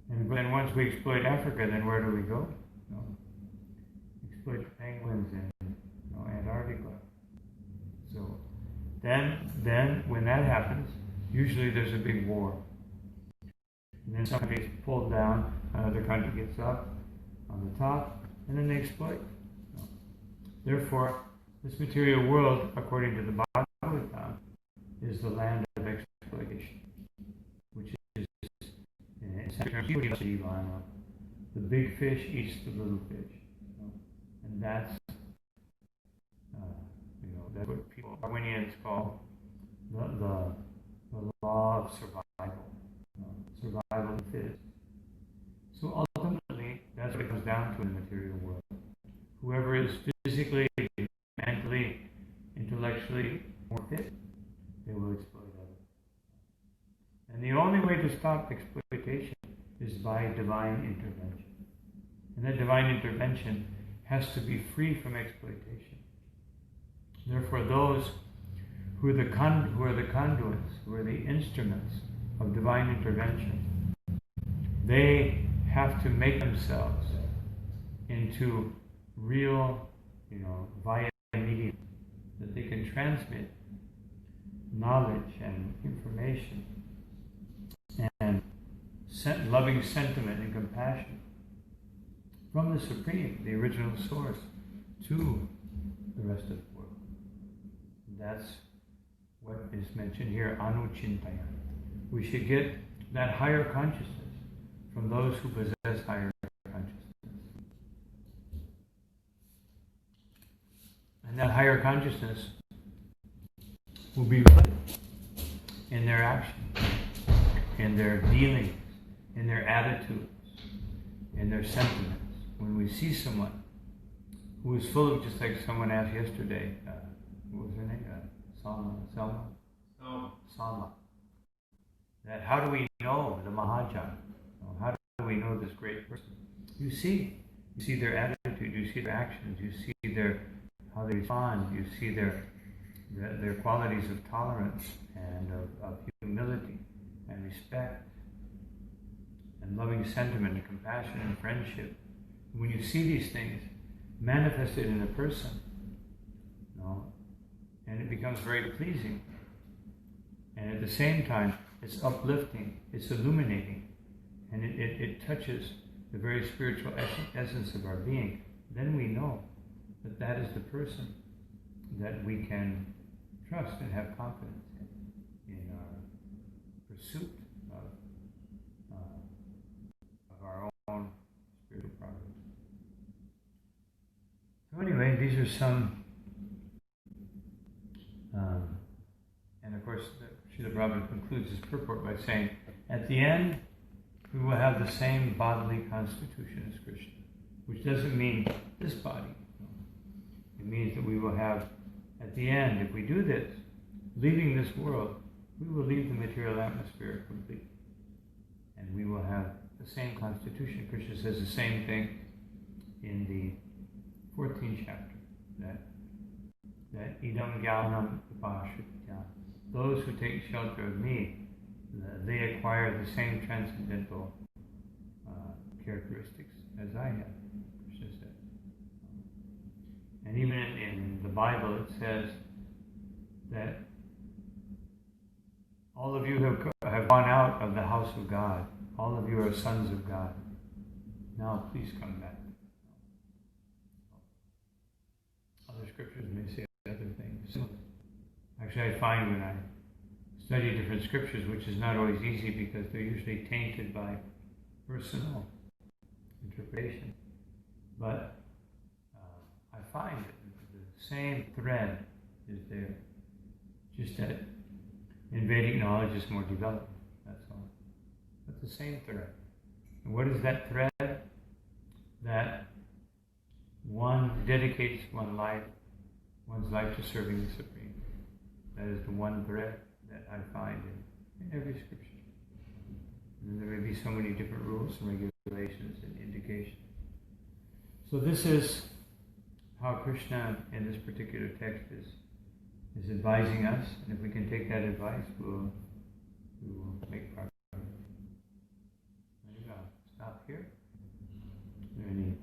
And then once we exploit Africa, then where do we go? Exploit the penguins in Antarctica. So then when that happens, usually there's a big war. And then somebody gets pulled down, another country gets up on the top, and then they exploit. Therefore, this material world, according to the Bhagavad, is the land of exploitation, which is the big fish eats the little fish, and that's that's what people Darwinians call the law of survival, survival of the fittest. So ultimately, that's what it comes down to in the material world. Whoever is physically, mentally, intellectually more fit, they will exploit others. And the only way to stop exploitation is by divine intervention. And that divine intervention has to be free from exploitation. Therefore, those who are the conduits, who are the instruments of divine intervention, they have to make themselves into real, via media, that they can transmit knowledge and information and loving sentiment and compassion from the Supreme, the original source, to the rest of the world. That's what is mentioned here, anuchintaya. We should get that higher consciousness from those who possess higher consciousness. And that higher consciousness will be reflected in their actions, in their dealings, in their attitudes, in their sentiments. When we see someone who is full of, just like someone asked yesterday, what was her name? Salma. That how do we know the Mahajan? How do we know this great person? You see their attitude, you see their actions, you see how they respond, you see their qualities of tolerance and of humility and respect and loving sentiment and compassion and friendship. When you see these things manifested in a person, and it becomes very pleasing. And at the same time, it's uplifting, it's illuminating, and it touches the very spiritual essence of our being. Then we know that that is the person that we can trust and have confidence in our pursuit of our own spiritual progress. So anyway, these are some, and of course, Srila Prabhupada concludes his purport by saying, at the end, we will have the same bodily constitution as Krishna, which doesn't mean this body. It means that we will have, at the end, if we do this, leaving this world, we will leave the material atmosphere complete. And we will have the same constitution. Krishna says the same thing in the 14th chapter, that idam jnanam upashritya. Those who take shelter of me, they acquire the same transcendental characteristics as I have, Krishna said. And even in the Bible it says that all of you have gone out of the house of God. All of you are sons of God. Now please come back. Other scriptures may say other things. Actually, I find when I study different scriptures, which is not always easy because they're usually tainted by personal interpretation, but I find that the same thread is there, just that in Vedic knowledge is more developed, that's all. But the same thread. And what is that thread? That one dedicates one's life to serving the Supreme. That is the one thread that I find in every scripture. And there may be so many different rules and regulations and indications. So this is how Krishna in this particular text is advising us, and if we can take that advice, we will make progress. There you go. Stop here. Are there any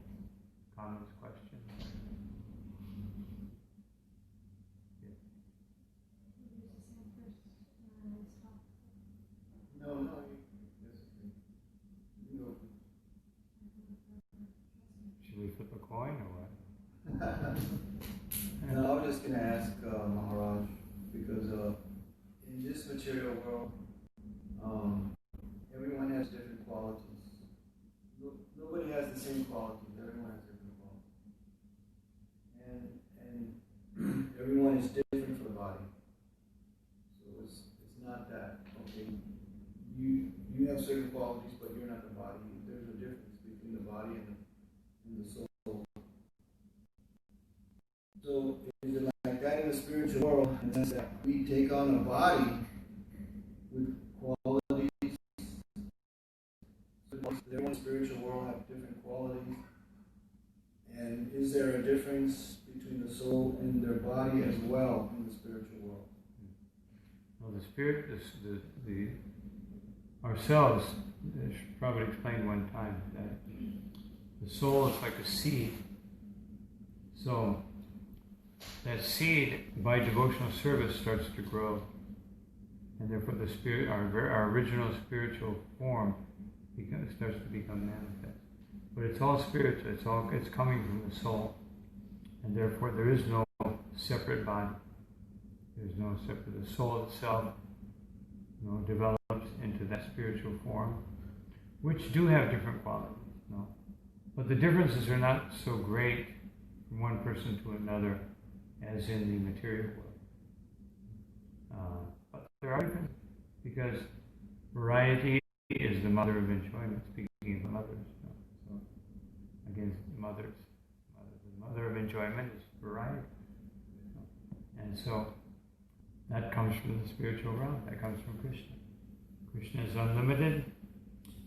comments, questions? No. Should we flip a coin or what? No, I was just going to ask Maharaj, because in this material world, everyone has different qualities. Nobody has the same qualities. Everyone has different qualities. And everyone is different for the body. So it's not that, okay, you have certain qualities, but you're not the body. There's a difference between the body and the soul. So is it like that in the spiritual world, in the sense that we take on a body with qualities? So everyone in the spiritual world have different qualities. And is there a difference between the soul and their body as well in the spiritual world? Well, the spirit, ourselves, Prabhupada explained one time that the soul is like a seed. So that seed, by devotional service, starts to grow, and therefore the spirit, our original spiritual form, starts to become manifest. But it's all spiritual. It's coming from the soul, and therefore there is no separate body. There's no separate. The soul itself, develops into that spiritual form, which do have different qualities. But the differences are not so great from one person to another as in the material world. But there are differences, because variety is the mother of enjoyment, speaking of mothers. So, again, mothers. The mother of enjoyment is variety. And so, that comes from the spiritual realm, that comes from Krishna. Krishna is unlimited,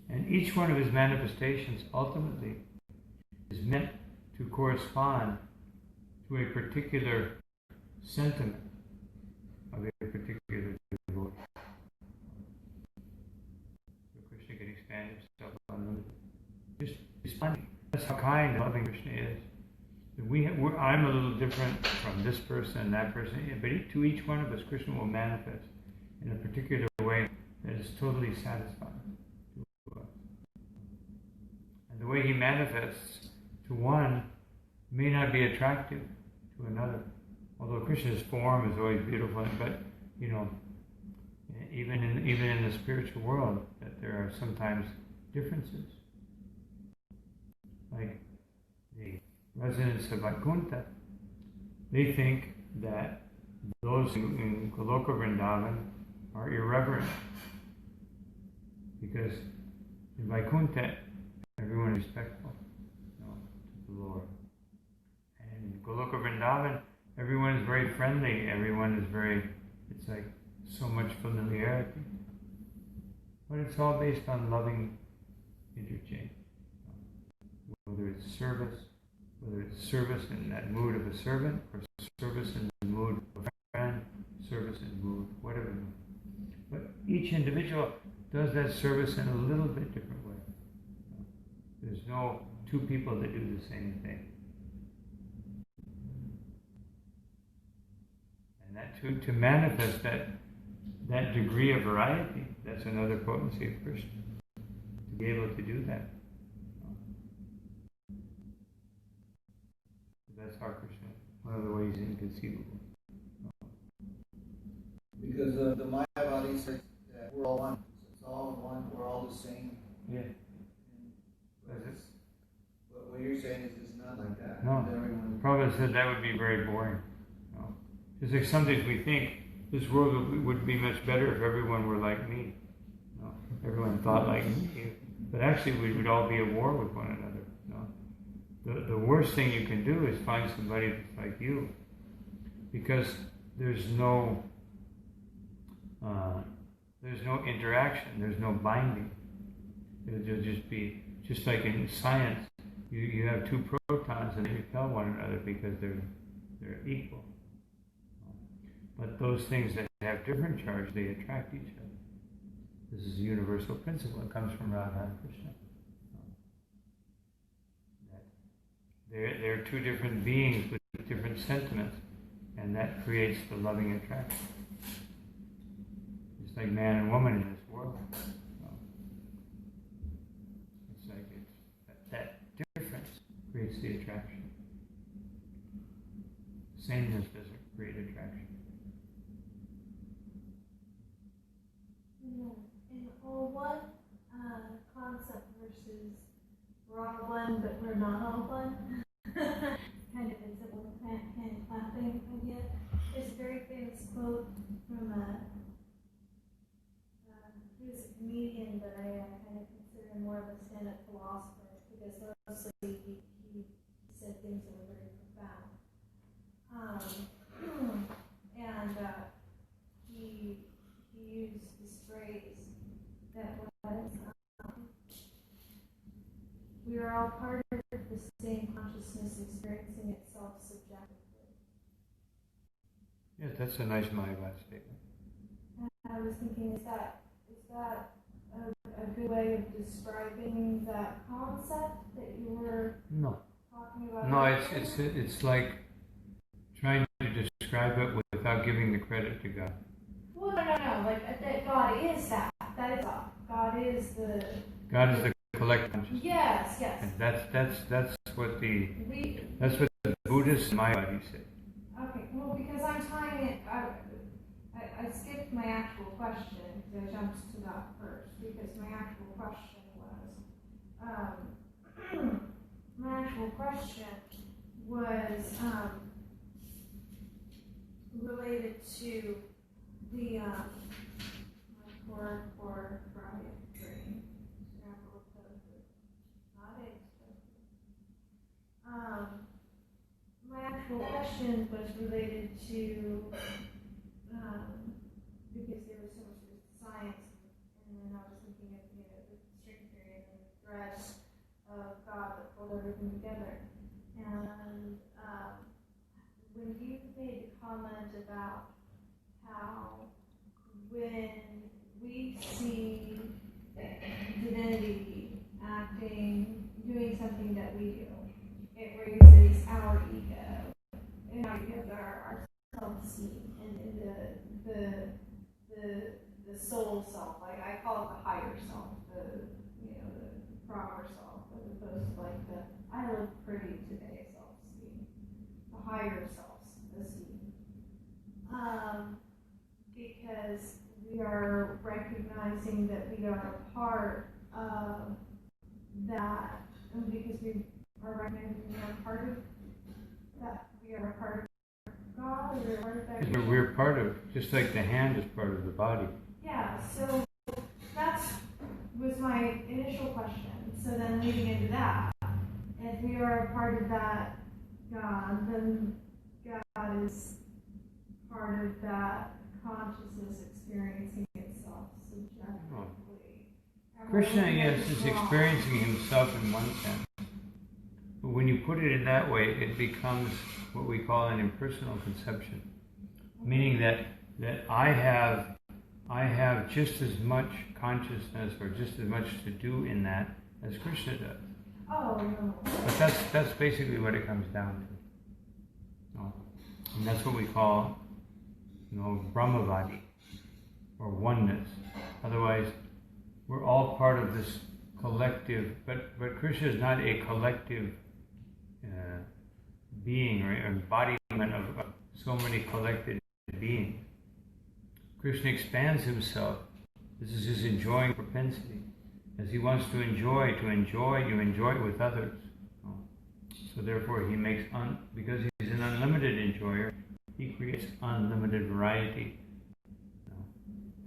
and each one of his manifestations ultimately is meant to correspond to a particular sentiment of a particular devotee. So Krishna can expand himself unlimited. Just responding. That's how kind and loving Krishna is. I'm a little different from this person and that person, but to each one of us, Krishna will manifest in a particular way that is totally satisfying to us. And the way he manifests to one may not be attractive to another. Although Krishna's form is always beautiful, but even in the spiritual world, that there are sometimes differences. Like the residents of Vaikuntha, they think that those in Goloka Vrindavan are irreverent, because in Vaikuntha everyone is respectful to the Lord. And in Goloka Vrindavan everyone is very friendly, everyone is it's like so much familiarity. But it's all based on loving interchange. Whether it's service in that mood of a servant, or service in the mood of a friend, service in the mood, whatever. But each individual does that service in a little bit different way. There's no two people that do the same thing. And that to manifest that degree of variety, that's another potency of Krishna. To be able to do that. That's how Krishna, one of the ways inconceivable. Because the Mayavadi says that we're all one. It's all one, we're all the same. Yeah. But what you're saying is it's not like that. No. Prabhupada said that would be very boring. No. Just like sometimes we think this world would be much better if everyone were like me. No. Everyone thought like me. But actually we would all be at war with one another. No. The worst thing you can do is find somebody that's like you. Because there's no interaction, there's no binding. It'll just be, just like in science, you have two protons and they repel one another because they're equal. But those things that have different charge, they attract each other. This is a universal principle. It comes from Radha and Krishna. They're two different beings with different sentiments, and that creates the loving attraction. It's like man and woman in this world. It's like that difference creates the attraction. Sameness doesn't create attraction. And all one concept versus we're all one, but we're not all one. Kind of a simple hand clapping idea. There's a very famous quote from he was a comedian, but I kind of consider him more of a stand-up philosopher, because mostly he said things that were very profound. And he used this phrase that was, we are all part of the same consciousness experiencing itself subjectively. Yes, that's a nice Mayavad statement. And I was thinking, is that a good way of describing that concept that you were talking about? No, it's like trying to describe it without giving the credit to God. Well, no. Like that God is that. That is God. God is the collective consciousness. Yes. And that's what the Buddhists and Mayavadis say. Okay. Well, because I'm tying it. I skipped my actual question because I jumped to that first, because my actual question was related to the poor fried brain, scrambled tofu, not eggs tofu. My actual question was related to because there was so much science, and then I was thinking of the string theory and the threads of God that pulled everything together. And when you made the comment about how when we see divinity acting, doing something that we do, it raises our ego and our self-esteem, and the soul self. Like I call it the higher self, the proper self, as opposed to like the I look pretty today self-esteem, the higher self-esteem. Because we are recognizing that we are a part of that, and because we are recognizing we are part of that, we are a part of God, we are part of that. We're part of, just like the hand is part of the body. Yeah, so that was my initial question. So then leading into that, if we are a part of that God, then God is part of that consciousness experiencing itself subjectively. Krishna, yes, is experiencing himself in one sense. But when you put it in that way, it becomes what we call an impersonal conception. Meaning that I have just as much consciousness or just as much to do in that as Krishna does. Oh, no. But that's basically what it comes down to. And that's what we call, Brahmavadi, or oneness. Otherwise, we're all part of this collective, but Krishna is not a collective being or embodiment of so many collected beings. Krishna expands himself. This is his enjoying propensity. As he wants to enjoy, you enjoy it with others. So therefore he makes, because he's an unlimited enjoyer, he creates unlimited variety.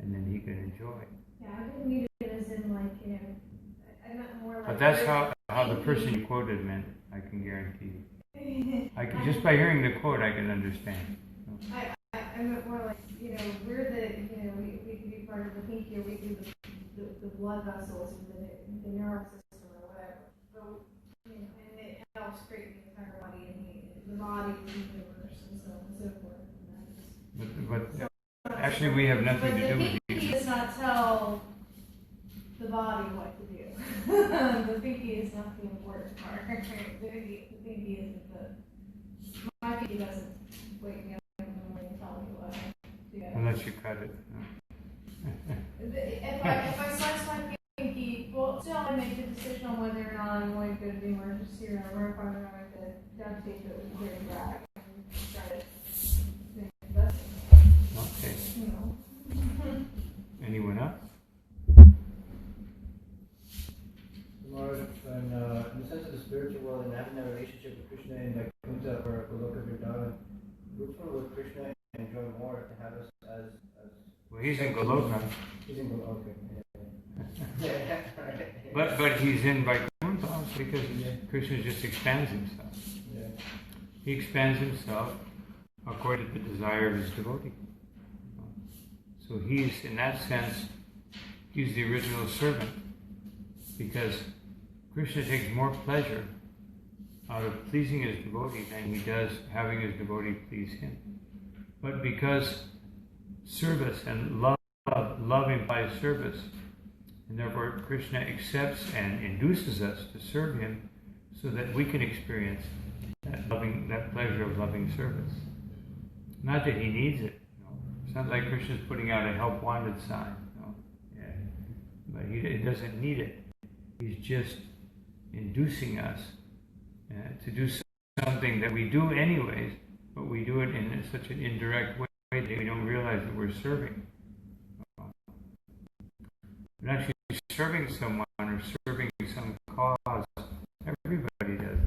And then he can enjoy. Yeah, I didn't mean it as in like, I meant more like... But that's how the person you quoted meant, I can guarantee you. Just by hearing the quote, I can understand. I meant more like, we're we can be part of the pinky, or we do the blood vessels and the nerve system or whatever. So, and it helps create the entire body and the body, the universe, and so on and so forth. But actually, we have nothing to do with the pinky does not tell the body what to do. The pinky is not the important part. The pinky isn't my pinky doesn't wake me up in the morning and tell me what to do. Unless you cut it. If I slice my pinky, well, still I make the decision on whether or not I'm going to go to the emergency room or if I'm going to duct tape it with a dirty rag and try to make the best of it. Okay. Anyone else? Lord, in the sense of the spiritual world and having that relationship with Krishna and like Kunta or Goloka Vrindavan, which one would Krishna enjoy more to have us as Well, he's in Goloka. He's in Goloka, okay. But he's in Vaikuntha also because Krishna just expands himself. Yeah. He expands himself according to the desire of his devotee. So he's, in that sense, he's the original servant because Krishna takes more pleasure out of pleasing his devotee than he does having his devotee please him. But because service and love implies service, and therefore Krishna accepts and induces us to serve him so that we can experience that pleasure of loving service. Not that he needs it. It's not like Krishna's putting out a help wanted sign. But he doesn't need it. He's just inducing us to do something that we do anyways, but we do it in such an indirect way that we don't realize that we're serving. But actually serving someone or serving some cause, everybody does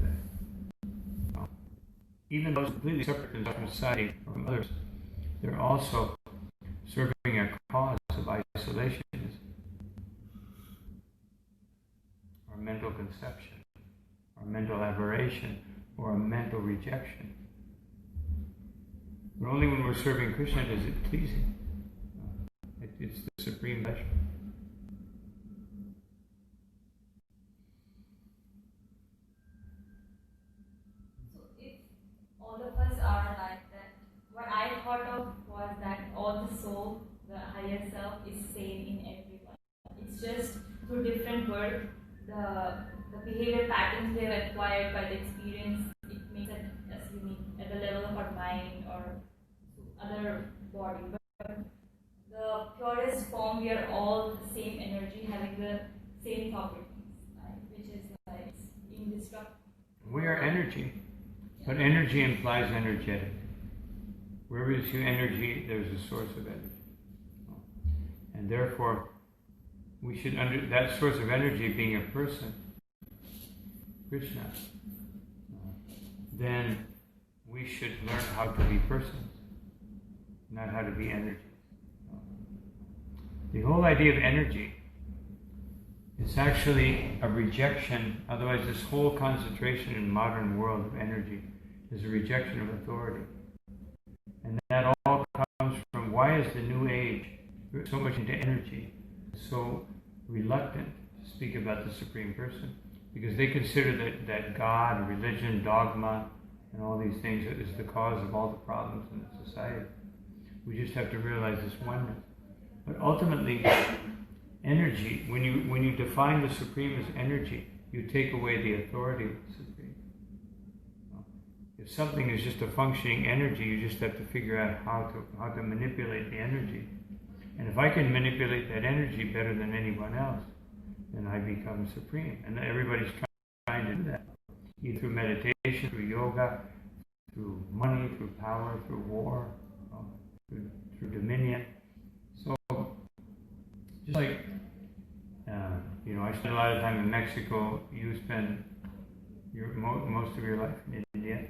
that. Even those completely separate from society or from others, they're also serving a cause of isolation, or mental conception, or mental aberration, or a mental rejection. But only when we're serving Krishna is it pleasing. It's the supreme pleasure. So if all of us are like that, what I thought of was that all the soul, the higher self, is same in everyone. It's just through different work, the behavior patterns they have acquired by the experience, it makes us unique at the level of our mind or other body. But the the purest form, we are all the same energy, having the same properties, right? Which is like indestructible. We are energy, but energy implies energetic. Wherever you see energy, there's a source of energy. And therefore, we should that source of energy being a person, Krishna, then we should learn how to be persons, not how to be energy. The whole idea of energy is actually a rejection, otherwise this whole concentration in modern world of energy is a rejection of authority. And that all comes from why is the New Age so much into energy, so reluctant to speak about the Supreme Person? Because they consider that God, religion, dogma, and all these things is the cause of all the problems in the society. We just have to realize this oneness. But ultimately, energy, when you define the Supreme as energy, you take away the authority of the Supreme. If something is just a functioning energy, you just have to figure out how to manipulate the energy. And if I can manipulate that energy better than anyone else, then I become supreme. And everybody's trying to do that. Either through meditation, through yoga, through money, through power, through war, through dominion. So, just like, I spent a lot of time in Mexico. You spend most of your life in India.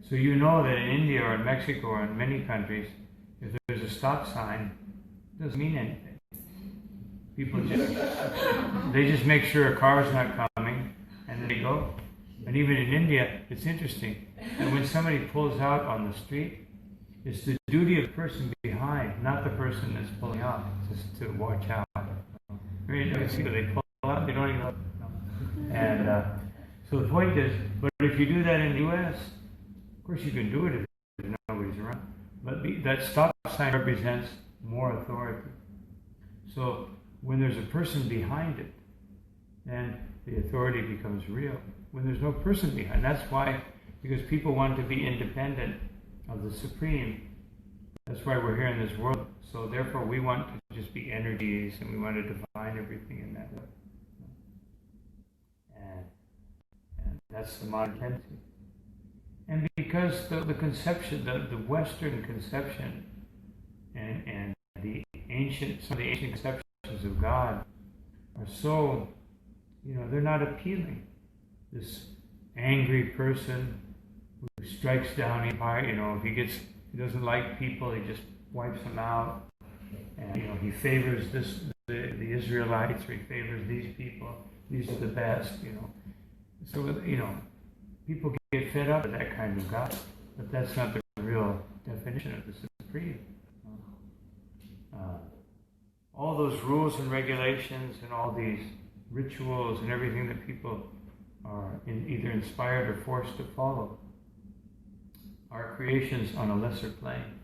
So you know that in India or in Mexico or in many countries, if there's a stop sign, it doesn't mean anything. People just make sure a car is not coming, and then they go. And even in India, it's interesting. And when somebody pulls out on the street, it's the duty of the person behind, not the person that's pulling out, just to watch out. They pull out, they don't even know. And so the point is, but if you do that in the U.S., of course you can do it if nobody's around. But that stop sign represents more authority. So when there's a person behind it, then the authority becomes real. When there's no person behind, that's why, because people want to be independent of the Supreme. That's why we're here in this world. So therefore we want to just be energies, and we want to define everything in that way. And that's the modern tendency. And because the conception, the Western conception, and some of the ancient conceptions of God are so, they're not appealing. This angry person who strikes down empire, if he doesn't like people, he just wipes them out. And he favors the Israelites, or he favors these people. These are the best, So people get fed up with that kind of God, but that's not the real definition of the Supreme. All those rules and regulations and all these rituals and everything that people are either inspired or forced to follow are creations on a lesser plane.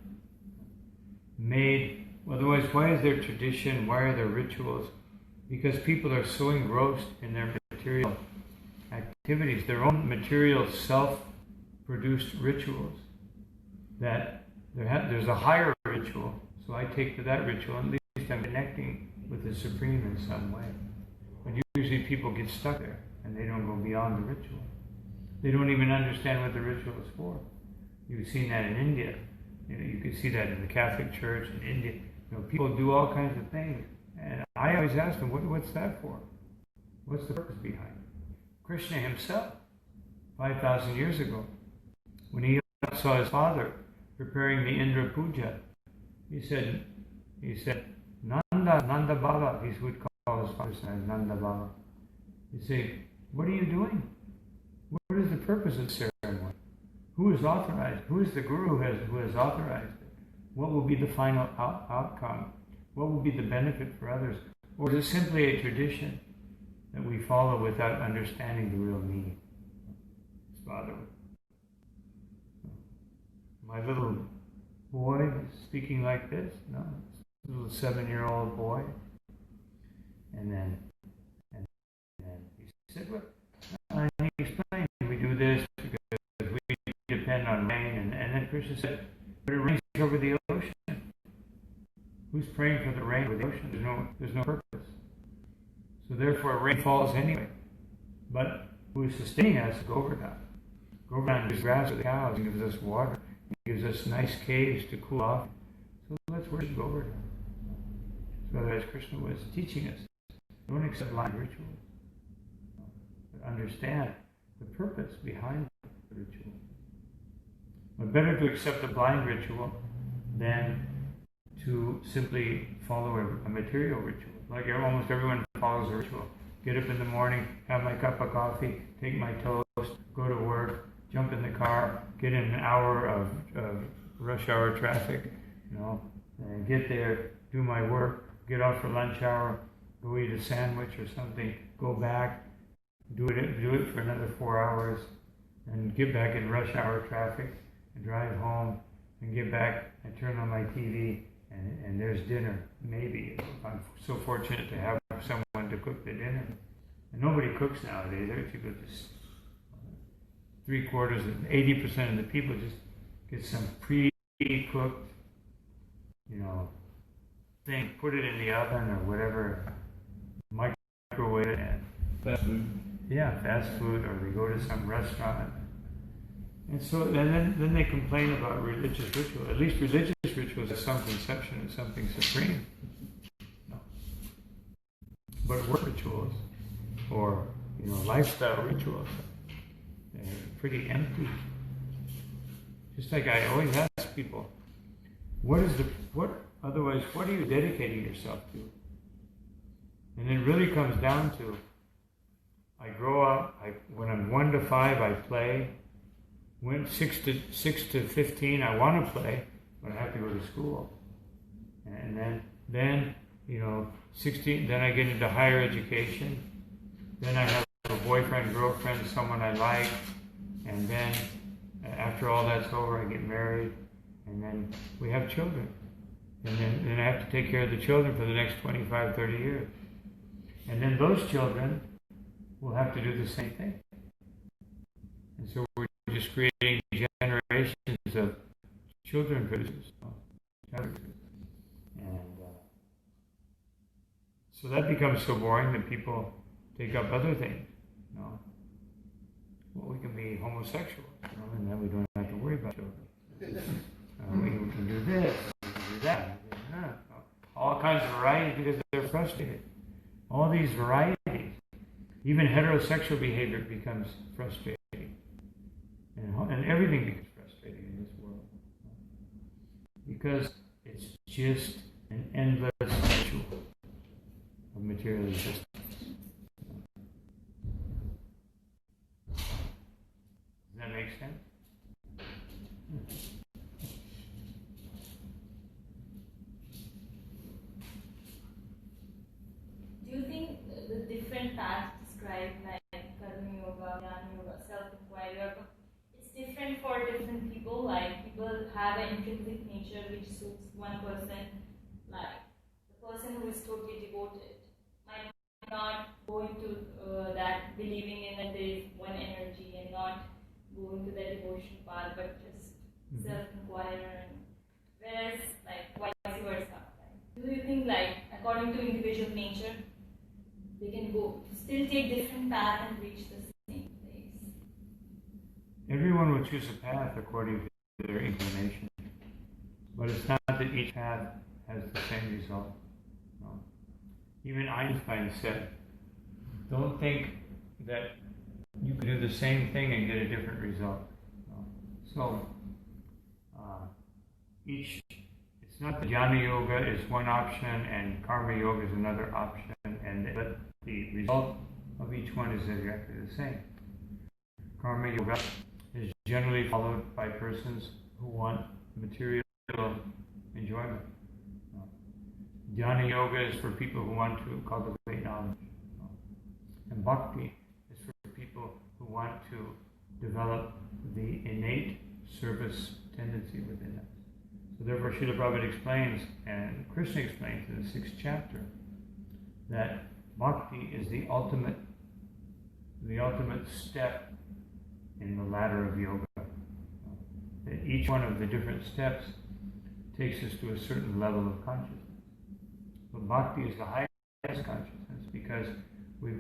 Made, otherwise why is there tradition, why are there rituals? Because people are so engrossed in their material activities, their own material self-produced rituals, that there's a higher ritual, so I take to that ritual, and at least I'm connecting with the Supreme in some way. But usually people get stuck there, and they don't go beyond the ritual. They don't even understand what the ritual is for. You've seen that in India. You can see that in the Catholic Church in India. People do all kinds of things. And I always ask them, what's that for? What's the purpose behind it? Krishna himself, 5,000 years ago, when he saw his father preparing the Indra Puja, he said, Nanda Baba, he would call his father Nanda Baba. He'd say, what are you doing? What is the purpose of the ceremony? Who is authorized? Who is the guru who has authorized it? What will be the final outcome? What will be the benefit for others? Or is it simply a tradition that we follow without understanding the real meaning? His father. My little boy is speaking like this. No, it's a little 7-year-old boy. And then he said, "What?" And he explained, we do this because we depend on rain. And then Krishna said, but it rains over the ocean. Whose praying for the rain with the ocean? There's no purpose. So therefore, rain falls anyway. But who is sustaining us is Govardhan. Govardhan gives grass to the cows, and gives us water, he gives us nice caves to cool off. So let's worship Govardhan. So otherwise, Krishna was teaching us, don't accept blind rituals, but understand the purpose behind the ritual. But better to accept a blind ritual than to simply follow a material ritual. Like almost everyone follows a ritual. Get up in the morning, have my cup of coffee, take my toast, go to work, jump in the car, get in an hour of rush hour traffic, and get there, do my work, get off for lunch hour, go eat a sandwich or something, go back, do it for another 4 hours, and get back in rush hour traffic, and drive home, and get back and turn on my TV, and there's dinner, maybe, if I'm so fortunate to have someone to cook the dinner. And nobody cooks nowadays. People just, 80% of the people just get some pre-cooked, thing, put it in the oven or whatever, microwave it, and Fast food. yeah, fast food, or they go to some restaurant. And so then they complain about religious ritual. At least religious rituals have some conception of something supreme. No. But work rituals or lifestyle rituals, they're pretty empty. Just like I always ask people, what are you dedicating yourself to? And it really comes down to, I grow up, when I'm 1 to 5 I play. When 6 to 15 I want to play, but I have to go to school. And then 16, then I get into higher education. Then I have a boyfriend, girlfriend, someone I like. And then after all that's over, I get married. And then we have children. And then I have to take care of the children for the next 25, 30 years. And then those children will have to do the same thing. And so we're just creating generations of children producers. And so that becomes so boring that people take up other things. Well, we can be homosexuals, and then we don't have to worry about children. We can do this, we can do that. All kinds of varieties because they're frustrated. All these varieties, even heterosexual behavior becomes frustrating. And everything becomes frustrating in this world. Because it's just an endless ritual of material existence. Does that make sense? Do you think the different paths described, like Karma Yoga, Jnana Yoga, self-inquiry, it's different for different people? Like people have an intrinsic nature which suits one person. Like the person who is totally devoted might not go into that believing in that there is one energy and not go into the devotion path, but just self-inquire. Whereas, like vice versa. Do you think, like according to individual nature, they can still take different path and reach the same place? Everyone will choose a path according to their inclination. But it's not that each path has the same result. No. Even Einstein said, don't think that you can do the same thing and get a different result. No. So, it's not that Jnana Yoga is one option and Karma Yoga is another option, but the result of each one is exactly the same. Karma Yoga is generally followed by persons who want material enjoyment. Jnana Yoga is for people who want to cultivate knowledge. And Bhakti is for people who want to develop the innate service tendency within us. So therefore Srila Prabhupada explains, and Krishna explains in the 6th chapter, that Bhakti is the ultimate step in the ladder of yoga. That each one of the different steps takes us to a certain level of consciousness. So bhakti is the highest consciousness because we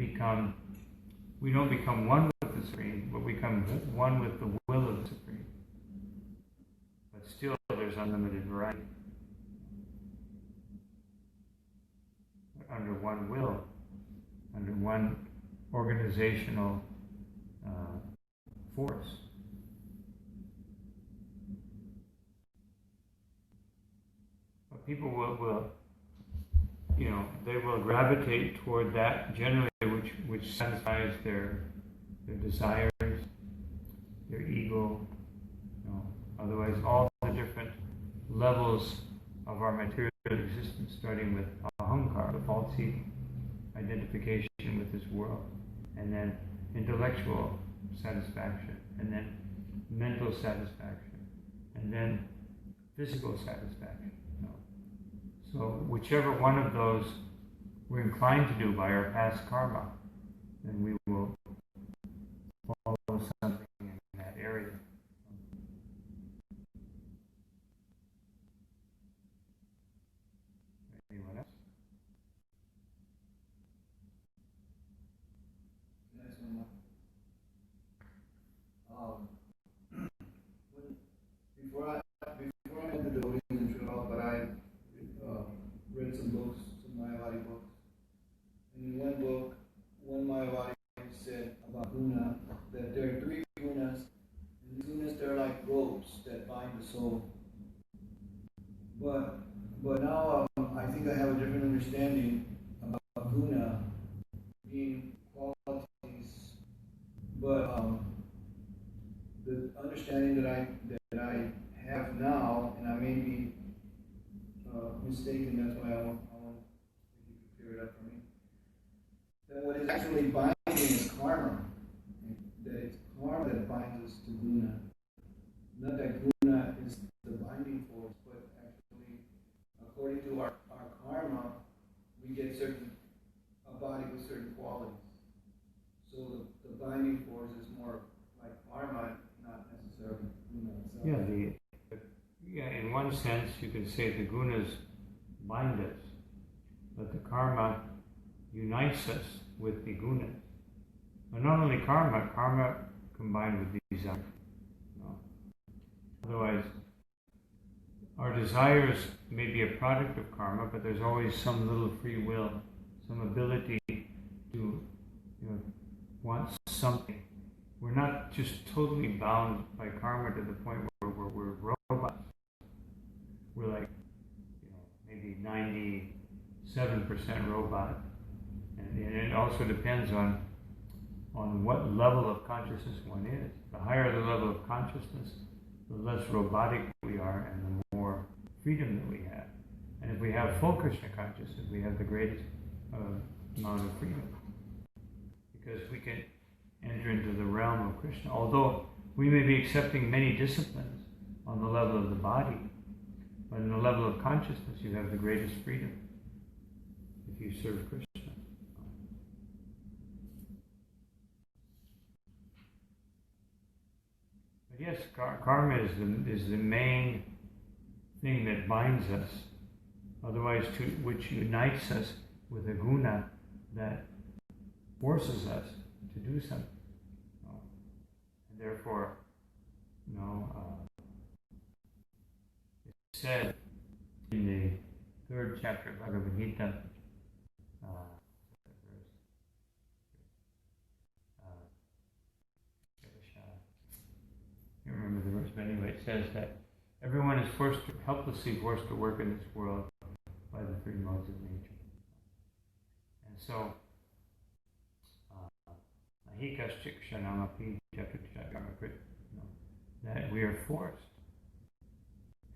don't become one with the Supreme, but we become one with the will of the Supreme. But still there's unlimited variety. But under one will, under one organizational force. But people will they will gravitate toward that generally which satisfies their desires, their ego. Otherwise, all the different levels of our material existence, starting with ahankara, the false ego, identification with this world, and then intellectual satisfaction, and then mental satisfaction, and then physical satisfaction. So whichever one of those we're inclined to do by our past karma, then we will follow something in that area. Anyone else? Next one. Before I met the devotees in Sri Lanka, I read some books, some Mayavadi books. And in one book, one Mayavadi said about guna, that there are 3 gunas, and these gunas, they're like ropes that bind the soul. But now I think I have a different understanding about guna being qualities. But the understanding that I have now, and I may be mistaken, that's why I want if you could clear it up for me. That what is actually binding is karma. That it's karma that binds us to guna. Not that guna is the binding force, but actually, according to our karma, we get a body with certain qualities. So the binding force is more like karma, not necessarily guna itself. In one sense, you could say the gunas bind us, but the karma unites us with the gunas. But not only karma combined with desire. Otherwise, our desires may be a product of karma, but there's always some little free will, some ability to want something. We're not just totally bound by karma to the point where we're robots. We're like, maybe 97% robot. And it also depends on what level of consciousness one is. The higher the level of consciousness, the less robotic we are and the more freedom that we have. And if we have full Krishna consciousness, we have the greatest amount of freedom. Because we can enter into the realm of Krishna. Although we may be accepting many disciplines on the level of the body, but in the level of consciousness, you have the greatest freedom if you serve Krishna. But yes, karma is the main thing that binds us. Otherwise, which unites us with a guna that forces us to do something. And therefore, it's said in the 3rd chapter of Bhagavad Gita, I can't remember the verse, but anyway, it says that everyone is helplessly forced to work in this world by the 3 modes of nature. And so, that we are forced,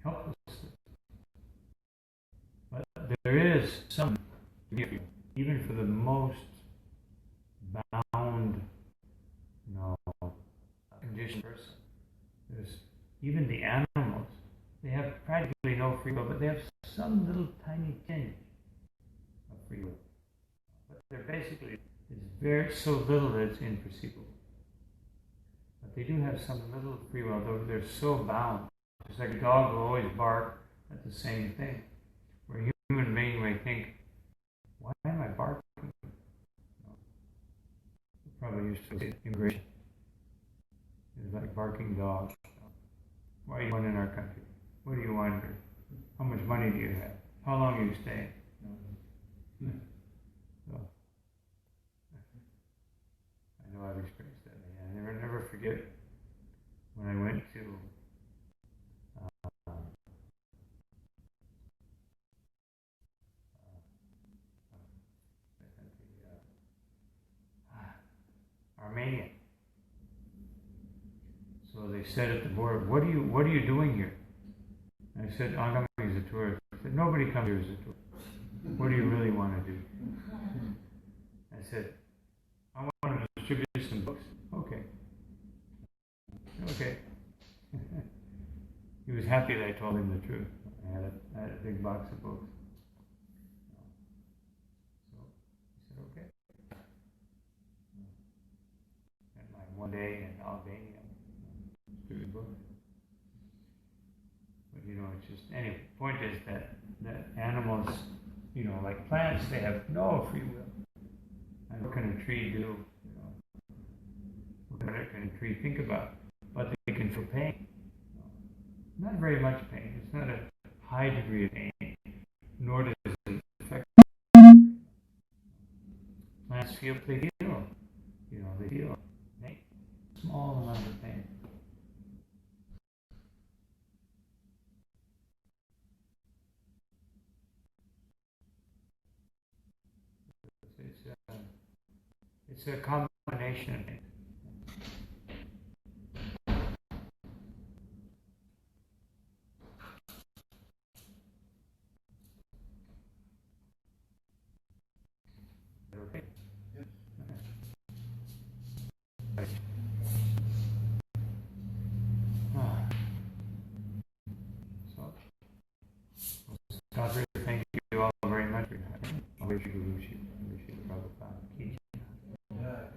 helplessly. But there is some, even for the most bound, conditioned person. There's even the animals, they have practically no free will, but they have some little tiny tinge of free will. But they're basically, it's so little that it's imperceivable. But they do have some little free will, though they're so bound. Just like a dog will always bark at the same thing. Where a human being may think to immigration. It's like barking dogs. Why are you in our country? What do you want here? How much money do you have? How long are you staying? So, I know I've experienced that. I never forget when I went to Armenia. So they said at the border, "What are you doing here?" And I said, "I'm coming as a tourist." They said, "Nobody comes here as a tourist. What do you really want to do?" I said, "I want to distribute some books." Okay. He was happy that I told him the truth. I had a big box of books. So he said, "Okay." And like one day in Albania, distributed books. But it's just anyway. Point is that animals, like plants, they have no free will. And what can a tree do? What can a tree think about? But they can feel pain. Not very much pain. It's not a high degree of pain, nor does it affect. Plants feel, they feel. They feel pain. Small amount of pain. It's a combination of things. Okay. So, stop here. Thank you all very much for having me. I'll wish you good.